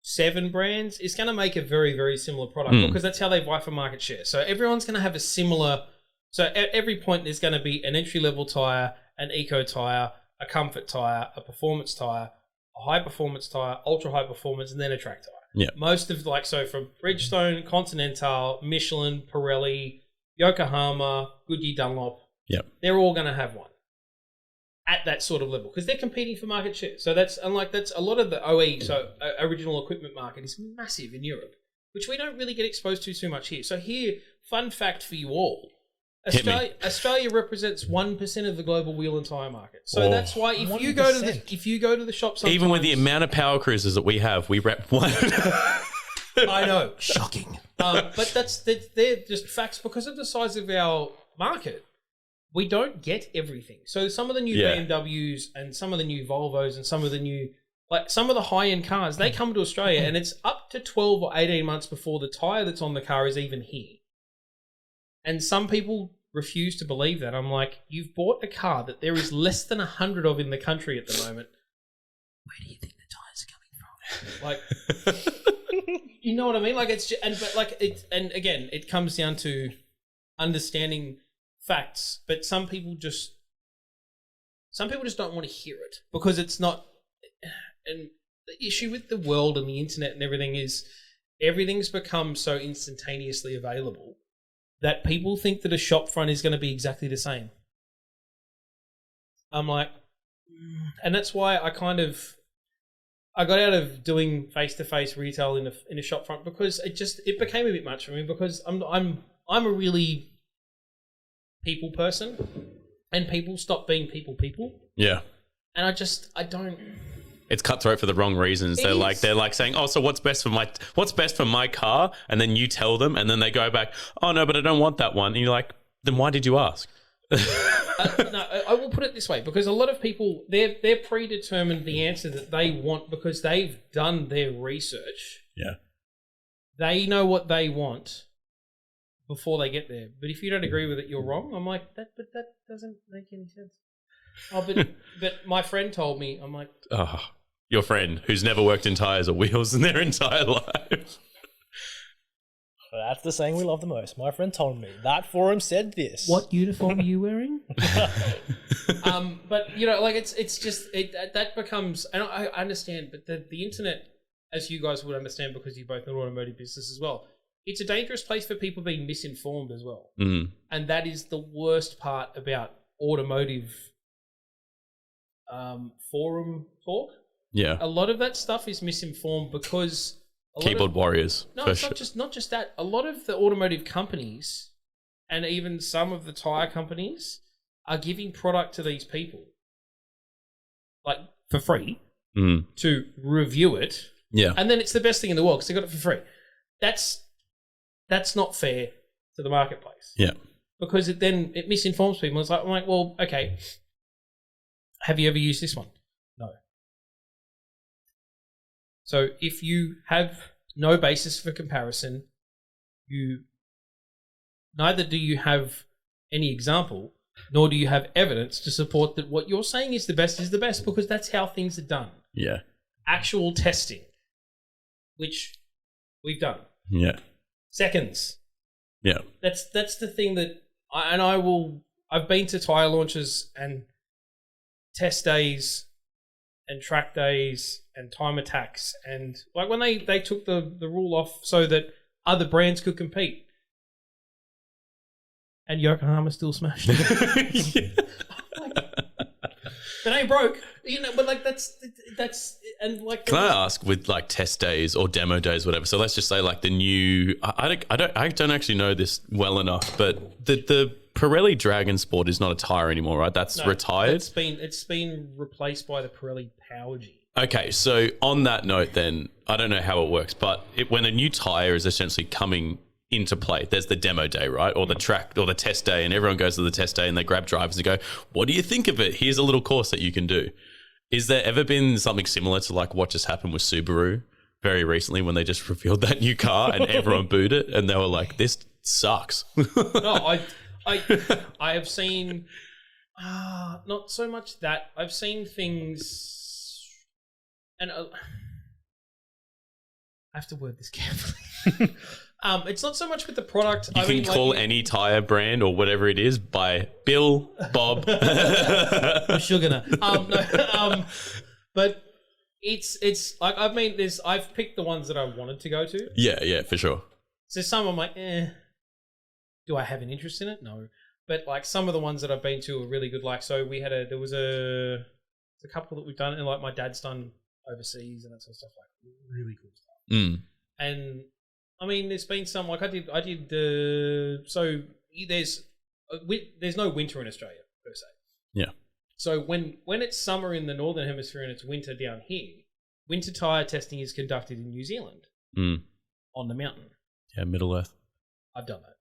7 brands is going to make a very, very similar product because that's how they vie for market share. So everyone's going to have a similar. So at every point, there's going to be an entry-level tire, an eco tyre, a comfort tyre, a performance tyre, a high performance tyre, ultra high performance, and then a track tyre. Yeah. Most of so from Bridgestone, Continental, Michelin, Pirelli, Yokohama, Goodyear, Dunlop, they're all going to have one at that sort of level because they're competing for market share. So that's a lot of the OE, original equipment market is massive in Europe, which we don't really get exposed to too much here. So here, fun fact for you all, Australia represents 1% of the global wheel and tyre market. So that's why if you go to the shop sometimes, even with the amount of power cruisers that we have, we rep one. I know. Shocking. But they're just facts because of the size of our market. We don't get everything. So some of the new BMWs and some of the new Volvos and some of the new, some of the high-end cars, they come to Australia and it's up to 12 or 18 months before the tyre that's on the car is even here. And some people refuse to believe that. I'm like, you've bought a car that there is less than 100 of in the country at the moment. Where do you think the tyres are coming from? You know what I mean? And again, it comes down to understanding facts, but some people just don't want to hear it because it's not. And the issue with the world and the internet and everything is everything's become so instantaneously available that people think that a shop front is going to be exactly the same. I'm like, and that's why I got out of doing face-to-face retail in a shop front because it became a bit much for me because I'm a really people person, and people stop being people. Yeah. And I don't. It's cutthroat for the wrong reasons. They're like saying, "Oh, so what's best for my car?" And then you tell them, and then they go back, "Oh no, but I don't want that one." And you're like, "Then why did you ask?" No, I will put it this way because a lot of people they're predetermined the answer that they want because they've done their research. Yeah. They know what they want before they get there. But if you don't agree with it, you're wrong. I'm like, that doesn't make any sense. Oh, but my friend told me, I'm like... Oh, your friend who's never worked in tyres or wheels in their entire life. That's the saying we love the most. My friend told me. That forum said this. What uniform are you wearing? But, it's just... that becomes... And I understand, but the internet, as you guys would understand because you're both in the automotive business as well, it's a dangerous place for people being misinformed as well. Mm. And that is the worst part about automotive forum talk. Yeah. A lot of that stuff is misinformed because... Keyboard warriors. No, it's not just that. A lot of the automotive companies and even some of the tyre companies are giving product to these people for free to review it. Yeah. And then it's the best thing in the world because they got it for free. That's not fair to the marketplace. Yeah. Because it misinforms people. I'm like, well, okay. Have you ever used this one? No. So if you have no basis for comparison, neither do you have any example, nor do you have evidence to support that what you're saying is the best because that's how things are done. Yeah. Actual testing, which we've done. Yeah. Seconds. Yeah. That's the thing that I've been to tyre launches and test days and track days and time attacks and when they took the rule off so that other brands could compete. And Yokohama still smashed it. It ain't broke, but that's and Can I ask with test days or demo days, whatever? So let's just say the new. I don't actually know this well enough, but the Pirelli Dragon Sport is not a tyre anymore, right? That's retired. It's been replaced by the Pirelli Power G. Okay, so on that note, then I don't know how it works, but when a new tyre is essentially coming into play, there's the demo day, right? Or the track or the test day, and everyone goes to the test day and they grab drivers and go, "What do you think of it? Here's a little course that you can do." Is there ever been something similar to what just happened with Subaru very recently when they just revealed that new car and everyone booed it and they were like, "This sucks"? No, I have seen not so much that. I've seen things, and I have to word this carefully. It's not so much with the product. You can call any tire brand or whatever it is by Bill, Bob. I'm sure gonna. But it's like I've picked the ones that I wanted to go to. Yeah, for sure. So some I'm like, do I have an interest in it? No. But like some of the ones that I've been to are really good. Like so there was a couple that we've done, and like my dad's done overseas and that sort of stuff. Like really cool stuff. Mm. And I mean, there's been some like I did. So there's no winter in Australia per se. Yeah. So when it's summer in the northern hemisphere and it's winter down here, winter tire testing is conducted in New Zealand on the mountain. Yeah, Middle Earth. I've done that.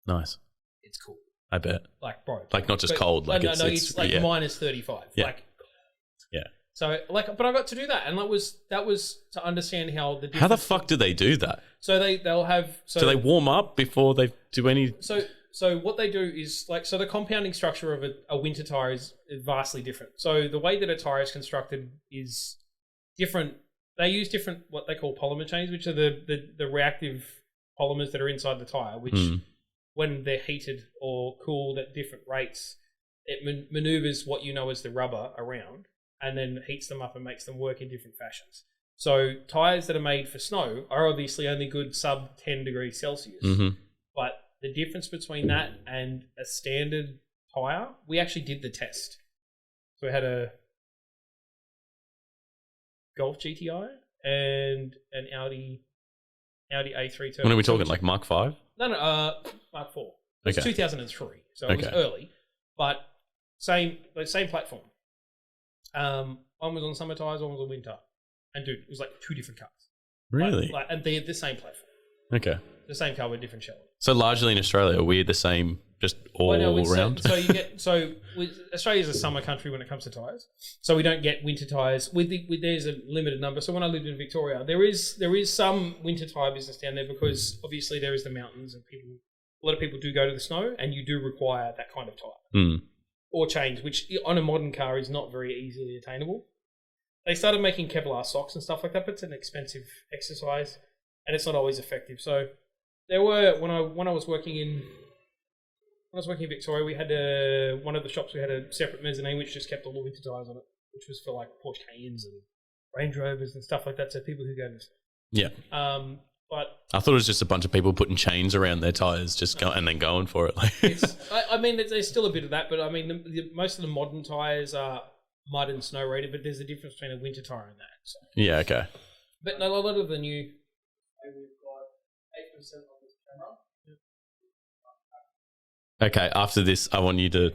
Nice. It's cool. I bet. Like bro, like not just cold. Like it's like minus 35. Yeah. Like yeah. So like, but I got to do that, and that was to understand how the how the fuck do they do that? So they'll have. So do they warm up before they do any? So what they do is like the compounding structure of a winter tire is vastly different. So the way that a tire is constructed is different. They use different what they call polymer chains, which are the reactive polymers that are inside the tire, which when they're heated or cooled at different rates, it maneuvers what you know as the rubber around, and then heats them up and makes them work in different fashions. So tires that are made for snow are obviously only good sub 10 degrees Celsius. Mm-hmm. But the difference between that and a standard tire, we actually did the test. So we had a Golf GTI and an Audi A3 turbo. When are we talking? Like Mark 5? No, Mark 4. It was 2003, so it was early, but same platform. One was on summer tires, one was on winter, and dude, it was like two different cars. Really? And they're the same platform. Okay. The same car with different shell. So largely in Australia, are we the same, just all around? Australia's a summer country when it comes to tires. So we don't get winter tires. There's a limited number. So when I lived in Victoria, there is some winter tire business down there because obviously there is the mountains and a lot of people do go to the snow, and you do require that kind of tire or chains, which on a modern car is not very easily attainable. They started making Kevlar socks and stuff like that, but it's an expensive exercise and it's not always effective. So there were when I was working in Victoria, we had one of the shops. We had a separate mezzanine which just kept all the winter tires on it, which was for like Porsche Cayennes and Range Rovers and stuff like that. So people who go to yeah. But I thought it was just a bunch of people putting chains around their tires, and then going for it. I mean, there's still a bit of that, but I mean, most of the modern tires are mud and snow rated, but there's a difference between a winter tire and that. So. Yeah. Okay. But a lot of the new. We've got 8% on this camera. Okay, after this, I want you to.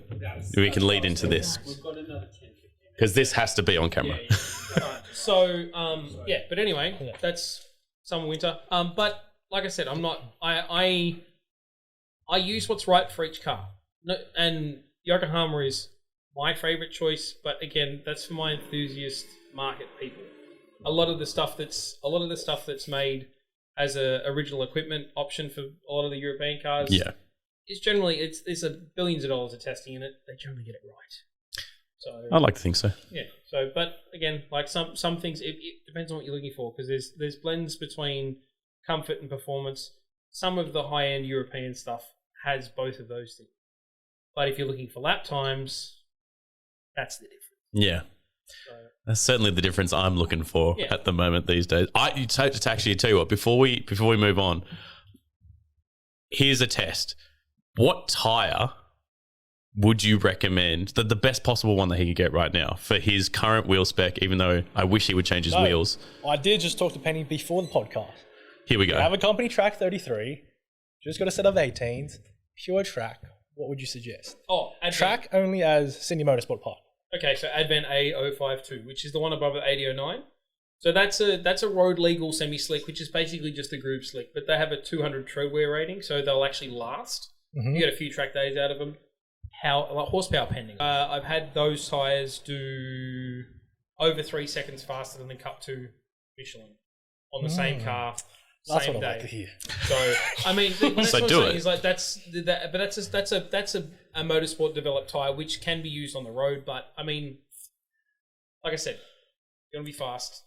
We can lead into this We've got another 10-15 because this has to be on camera. Yeah. Right. So, but anyway, that's summer, winter. But like I said, I'm not. I use what's right for each car. No, and Yokohama is my favorite choice. But again, that's for my enthusiast market people. A lot of the stuff that's made as a original equipment option for a lot of the European cars. Yeah. It's generally there's billions of dollars of testing in it. They generally get it right. So I'd like to think so. Yeah. So, but again, like some things, it depends on what you're looking for because there's blends between comfort and performance. Some of the high end European stuff has both of those things. But if you're looking for lap times, that's the difference. Yeah. So, that's certainly the difference I'm looking for at the moment these days. To actually tell you what, before we move on, here's a test. What tire would you recommend, the best possible one that he could get right now for his current wheel spec, even though I wish he would change his wheels? I did just talk to Penny before the podcast. Here we go. I have a company track 33, just got a set of 18s, pure track. What would you suggest? Oh, Advent. Track only as Sydney Motorsport Park. Okay, so Advent A052, which is the one above the 8009. So that's a road legal semi-slick, which is basically just a groove slick, but they have a 200 tread wear rating, so they'll actually last. Mm-hmm. You get a few track days out of them. Horsepower pending. I've had those tyres do over 3 seconds faster than the Cup 2 Michelin on the same car, that's same what day. I'd like to hear. So I mean, that's so what do I'm saying it. is like that's a motorsport developed tyre which can be used on the road. But I mean, like I said, you're gonna be fast.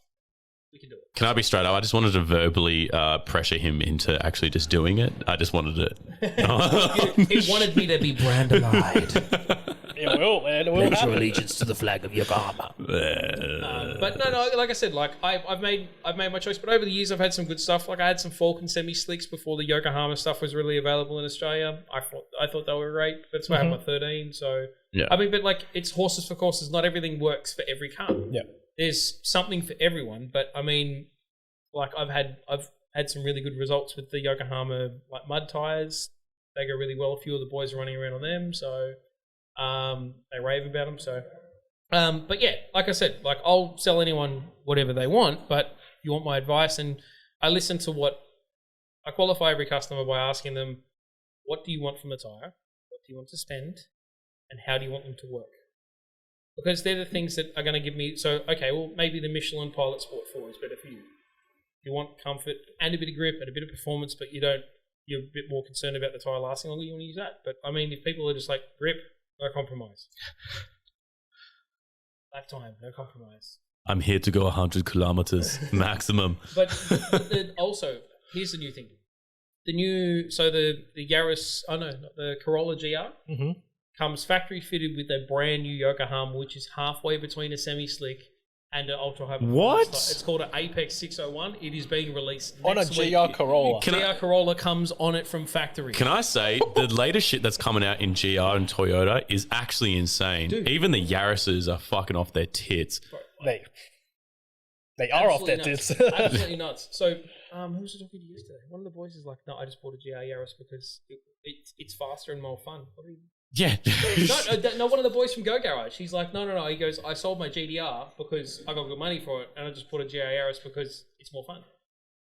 we can do it. Can I be straight up? I just wanted to verbally pressure him into actually just doing it. I just wanted it. It wanted me to be Brandalide. It will, man. It will happen. allegiance to the flag of Yokohama. But no, like I said, like I've made my choice. But over the years, I've had some good stuff. Like I had some Falcon semi slicks before the Yokohama stuff was really available in Australia. I thought they were great. That's why I have my 13. So Yeah. I mean, but like it's horses for courses. Not everything works for every car. Yeah. There's something for everyone. But I mean, like I've had some really good results with the Yokohama like mud tires. They go really well. A few of the boys are running around on them. So. They rave about them, so. But yeah, like I said, like I'll sell anyone whatever they want, but if you want my advice, and I listen to I qualify every customer by asking them, what do you want from the tyre? What do you want to spend? And how do you want them to work? Because they're the things that are going to give me, so, okay, well, maybe the Michelin Pilot Sport 4 is better for you. You want comfort and a bit of grip and a bit of performance, but you're a bit more concerned about the tyre lasting longer, you want to use that. But I mean, if people are just like, grip, no compromise. Lifetime, no compromise. I'm here to go 100 kilometers maximum. But also, here's the new thing. The Yaris, not the Corolla GR comes factory fitted with a brand new Yokohama, which is halfway between a semi-slick and an ultra-high performance. What? It's called an Apex 601. It is being released On a next week. GR Corolla. GR Corolla comes on it from factory. Can I say the latest shit that's coming out in GR and Toyota is actually insane. Dude. Even the Yaris's are fucking off their tits. They are off their Absolutely tits. nuts. Absolutely nuts. So, who was I talking to yesterday? One of the boys is like, no, I just bought a GR Yaris because it's faster and more fun. What are you... Yeah. No, one of the boys from Go Garage. He's like, no. He goes, I sold my GDR because I got good money for it, and I just bought a GR Yaris because it's more fun.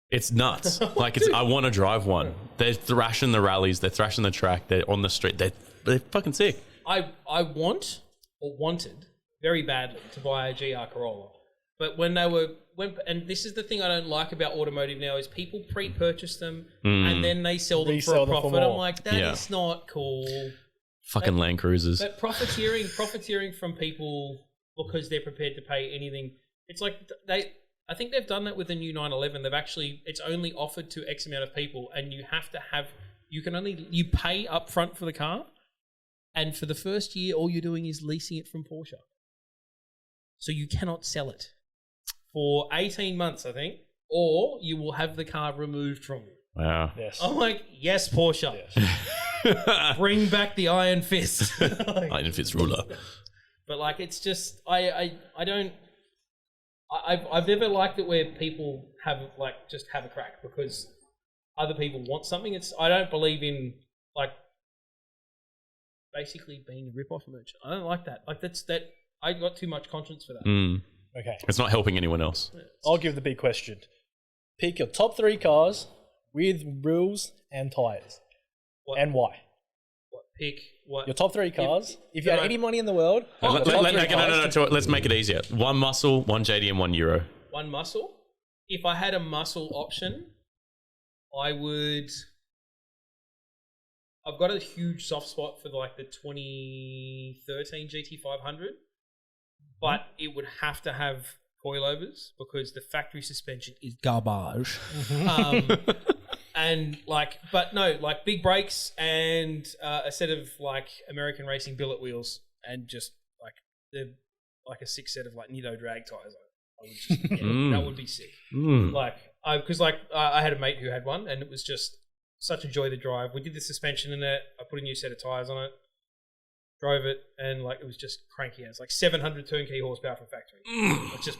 It's nuts. Like, I want to drive one. They're thrashing the rallies. They're thrashing the track. They're on the street. They're fucking sick. I wanted very badly to buy a GR Corolla, but and this is the thing I don't like about automotive now is people pre-purchase them and then they sell them for a Resell them for profit. I'm more. like, that is not cool. Fucking Land Cruisers. But profiteering from people because they're prepared to pay anything. It's like I think they've done that with the new 911. It's only offered to X amount of people, and you pay up front for the car, and for the first year, all you're doing is leasing it from Porsche. So you cannot sell it for 18 months, I think, or you will have the car removed from you. Wow. Yes. I'm like, yes, Porsche. Yes. Bring back the Iron Fist. Iron Fist ruler. But like, it's just I've never liked it where people have a crack because other people want something. I don't believe in like basically being a rip-off merchant. I don't like that. Like I got too much conscience for that. Okay. It's not helping anyone else. I'll give the big question. Pick your top 3 cars with wheels and tyres. What? And why? Pick what? Your top 3 cars. If you had no. any money in the world, No, your top 3 cars. no, let's make it easier. 1 muscle, 1 JD, and 1 Euro. One muscle. If I had a muscle option, I've got a huge soft spot for like the 2013 GT500, but it would have to have coilovers because the factory suspension is garbage. And like, but no, like big brakes and a set of like American Racing billet wheels and just like a 6 set of like Nido drag tires. That would be sick. Like, I had a mate who had one, and it was just such a joy to drive. We did the suspension in it. I put a new set of tires on it, drove it, and like it was just cranky. It's like 700 turnkey horsepower from factory. It's just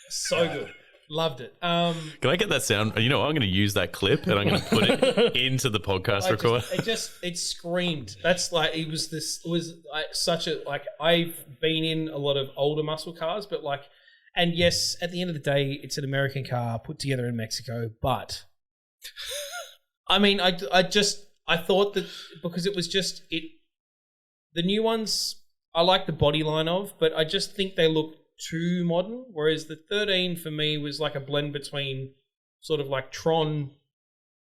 so good. Loved it. Can I get that sound? You know, I'm going to use that clip and I'm going to put it into the podcast record. It screamed. That's like, such a, like, I've been in a lot of older muscle cars, but like, and yes, at the end of the day, it's an American car put together in Mexico, but I mean, I thought that because it was just, the new ones, I like the body line of, but I just think they look too modern, whereas the 13 for me was like a blend between sort of like Tron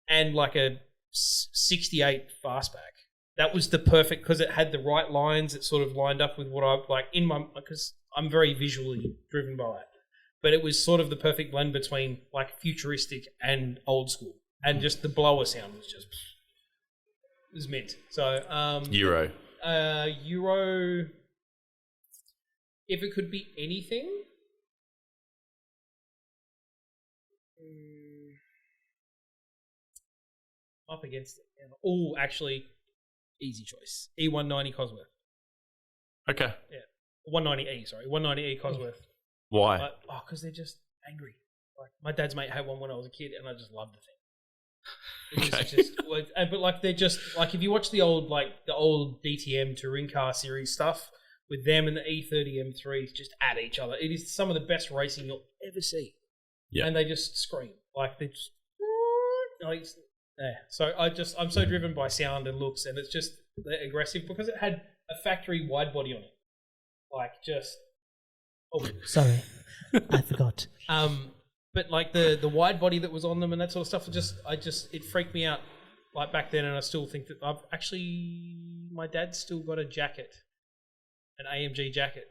and like a 68 fastback. That was the perfect, because it had the right lines. It sort of lined up with what I like in my, because I'm very visually driven by that. but it was sort of the perfect blend between like futuristic and old school, and just the blower sound was just it was mint. So Euro. Euro. If it could be anything, up against it. Oh, actually, easy choice. E190 Cosworth. Okay. Yeah, 190E. Sorry, 190E Cosworth. Why? Because they're just angry. Like my dad's mate had one when I was a kid, and I just loved the thing. It was just, but like they're just like if you watch the old DTM touring car series stuff with them and the E30 M3s just at each other, it is some of the best racing you'll ever see. Yeah. And they just scream like they just like yeah. So I'm so driven by sound and looks, and it's just they're aggressive because it had a factory wide body on it, like just. Oh, Sorry, I forgot. But like the wide body that was on them and that sort of stuff, it freaked me out like back then, and I still think that my dad's still got a jacket, an AMG jacket.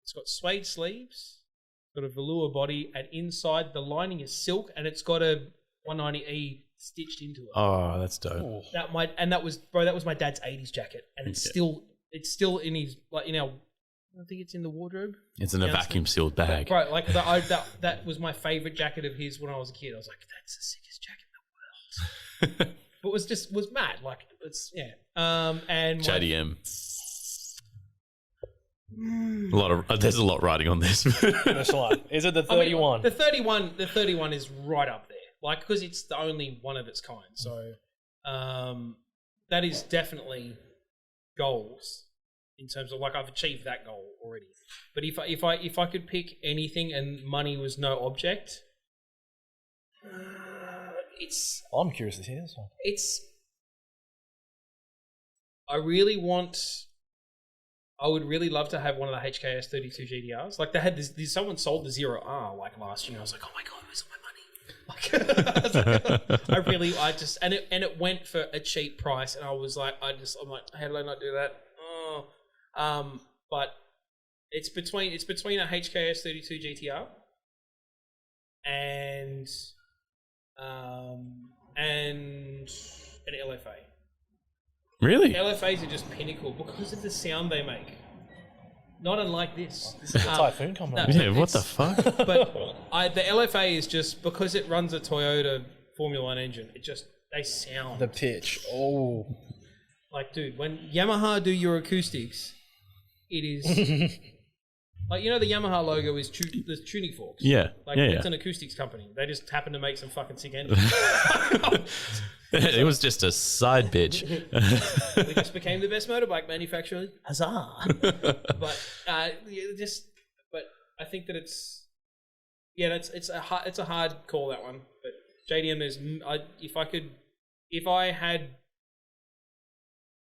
It's got suede sleeves, got a velour body, and inside the lining is silk, and it's got a 190E stitched into it. Oh, that's dope. That was my dad's 80s jacket, and it's still in his I think it's in the wardrobe. It's in a vacuum sealed bag. Right, like that was my favorite jacket of his when I was a kid. I was like, that's the sickest jacket in the world. But was mad. Like it's and JDM. There's a lot riding on this. That's a lot. Is it the 31? The 31 is right up there. Like because it's the only one of its kind. So that is definitely goals. In terms of like I've achieved that goal already, but if I could pick anything and money was no object, I'm curious to hear this one. I would really love to have one of the HKS 32 GTRs. Like they had this someone sold the 0R like last year. I was like, oh my god, where's all my money? And it went for a cheap price, and I was like, I'm like, how did I not do that? But it's between a HKS 32 GTR and an LFA. Really? LFAs are just pinnacle because of the sound they make. Not unlike this. This is a Typhoon coming on. Yeah, what the fuck? But the LFA is just because it runs a Toyota Formula 1 engine. They sound The pitch. Oh. like, dude, when Yamaha do your acoustics, it is like the Yamaha logo is the tuning forks. Yeah, It's an acoustics company. They just happen to make some fucking sick engines. It was just a side bitch. We just became the best motorbike manufacturer. Huzzah! But but I think that it's a hard call, that one. But JDM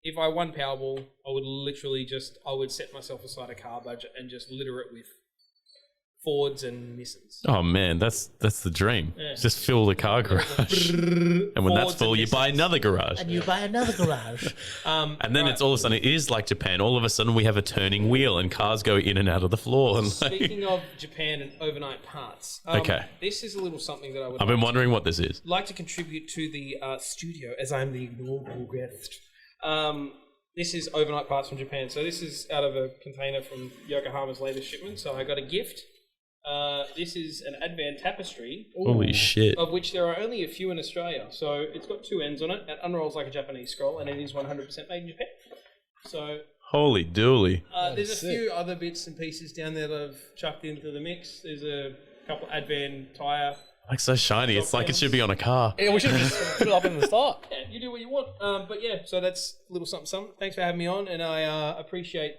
if I won Powerball, I would set myself aside a car budget and just litter it with Fords and Nissans. Oh man, that's the dream. Yeah. Just fill the car garage, and when that's Fords full, and you buy another garage. And you buy another garage. And then it's all of a sudden, it is like Japan. All of a sudden, we have a turning wheel, and cars go in and out of the floor. And Speaking of Japan and overnight parts, Okay. this is a little something that I would I've been wondering what this is. like to contribute to the studio, as I'm the inaugural guest. This is overnight parts from Japan. So this is out of a container from Yokohama's latest shipment. So I got a gift. This is an Advan tapestry. Holy shit! Of which there are only a few in Australia. So it's got two ends on it. It unrolls like a Japanese scroll, and it is 100% made in Japan. So Holy dooly! there's a few other bits and pieces down there that I've chucked into the mix. There's a couple Advan tyre. Like so shiny. It's like it should be on a car. Yeah, we should just put it up in the start. Yeah, you do what you want. But yeah, so that's a little something, something. Thanks for having me on, and I appreciate.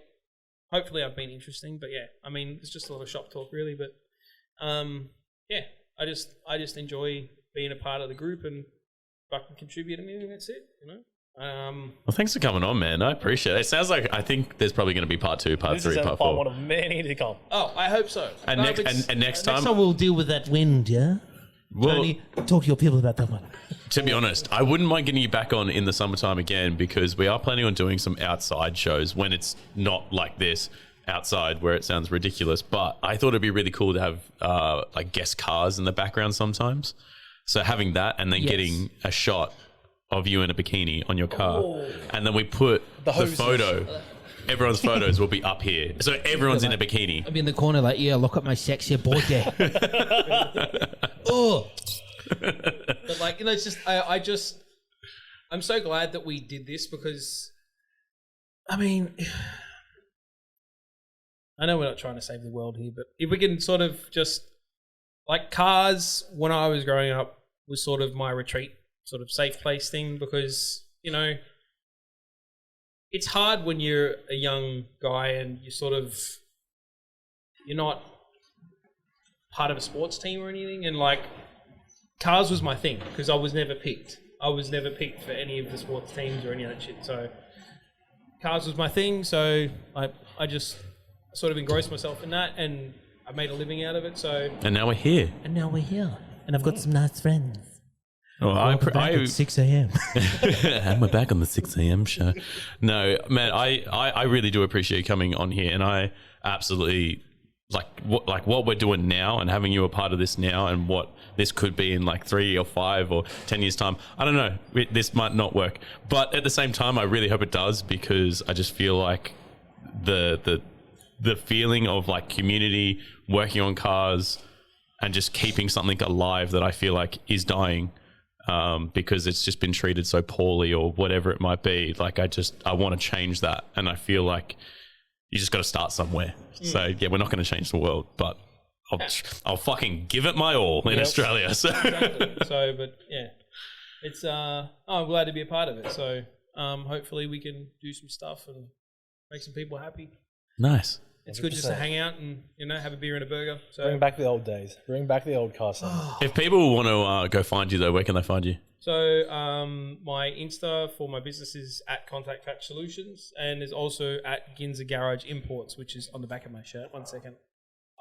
Hopefully, I've been interesting. But yeah, I mean, it's just a lot of shop talk, really. But yeah, I just enjoy being a part of the group and fucking contributing, and that's it. Well, thanks for coming on, man. I appreciate it. It sounds like I think there's probably going to be part 2, part 3, part 4. One of many to come. Oh, I hope so. And next time, Next time we'll deal with that wind, yeah? well, Tony, talk to your people about that one. to be honest, I wouldn't mind getting you back on in the summertime again because we are planning on doing some outside shows when it's not like this. outside where it sounds ridiculous, but I thought it'd be really cool to have like guest cars in the background sometimes. So having that and then getting a shot of you in a bikini on your car, and then we put the photo. Everyone's photos will be up here, so everyone's in a bikini. I'll be in the corner like, yeah, look at my sexy body. Oh, But like, it's just I'm so glad that we did this because, I mean, I know we're not trying to save the world here, but if we can sort of just like cars when I was growing up was sort of my retreat, sort of safe place thing because it's hard when you're a young guy and you're not part of a sports team or anything, and like cars was my thing because I was never picked. I was never picked for any of the sports teams or any of that shit. So cars was my thing. So I just sort of engrossed myself in that, and I made a living out of it. So and now we're here. and I've got some nice friends. Well, At 6 a.m. and we're back on the 6 a.m. show. No, man, I really do appreciate you coming on here, and I absolutely like what we're doing now and having you a part of this now, and what this could be in like 3 or 5 or 10 years time. I don't know. This might not work, but at the same time, I really hope it does because I just feel like the feeling of like community working on cars and just keeping something alive that I feel like is dying. Because it's just been treated so poorly or whatever it might be. Like I want to change that, and I feel like you just got to start somewhere. So yeah, we're not going to change the world, but I'll fucking give it my all in Australia. So exactly. So, but yeah, it's I'm glad to be a part of it. So hopefully we can do some stuff and make some people happy. nice. It's good just to hang out and have a beer and a burger. So Bring back the old days. Bring back the old car scene. If people want to go find you though, where can they find you? So my Insta for my business is at Contact Patch Solutions, and there's also at Ginza Garage Imports, which is on the back of my shirt. 1 second.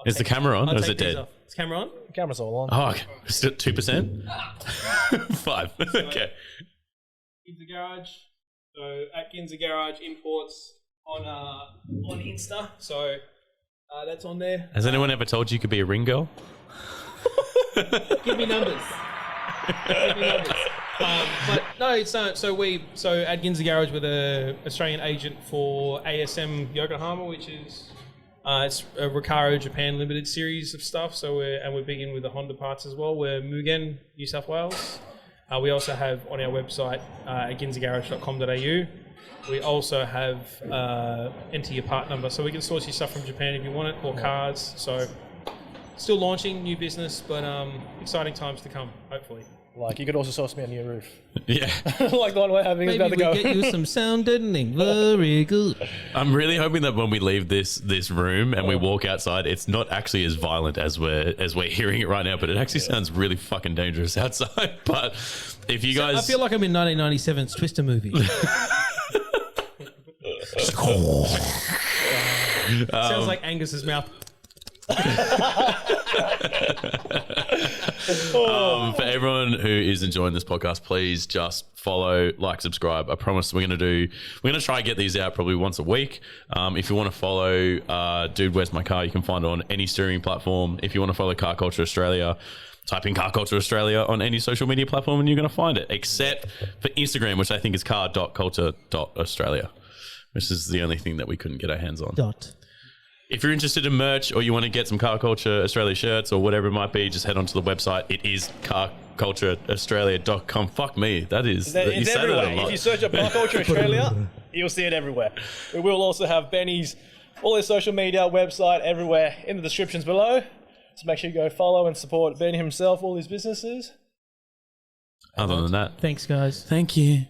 Is the camera on or is it dead? Is the camera on? The camera's all on. Oh, okay. Still 2%? 5. Okay. Ginza Garage. So at Ginza Garage Imports on Insta. So that's on there. Has anyone ever told you could be a ring girl? Give me numbers. Give me numbers. But no, it's so at Ginza Garage with an Australian agent for ASM Yokohama, which is it's a Recaro Japan limited series of stuff. So we're big in with the Honda parts as well. We're Mugen, New South Wales. We also have on our website at ginzagarage.com.au. We also have enter your part number, so we can source you stuff from Japan if you want it, or cars. So still launching new business, but exciting times to come, hopefully. Like, you could also source me a new roof. Yeah. Like the one we're having is about to go. Maybe we get you some sound editing. Very good. I'm really hoping that when we leave this room and we walk outside, it's not actually as violent as we're hearing it right now, but it actually sounds really fucking dangerous outside. But if you guys... I feel like I'm in 1997's Twister movie. Sounds like Angus's mouth. For everyone who is enjoying this podcast, please just follow, like, subscribe. I promise we're gonna try and get these out probably once a week. If you want to follow Dude Where's My Car, you can find it on any streaming platform. If you want to follow Car Culture Australia, type in Car Culture Australia on any social media platform and you're going to find it, except for Instagram, which I think is car.culture.australia, which is the only thing that we couldn't get our hands on. If you're interested in merch or you want to get some Car Culture Australia shirts or whatever it might be, just head onto the website. It is carcultureaustralia.com. Fuck me. That is... It's everywhere. If you search up Car Culture Australia, you'll see it everywhere. We will also have Benny's, all his social media, website, everywhere in the descriptions below. So make sure you go follow and support Benny himself, all his businesses. Other than that, Thanks, guys. thank you.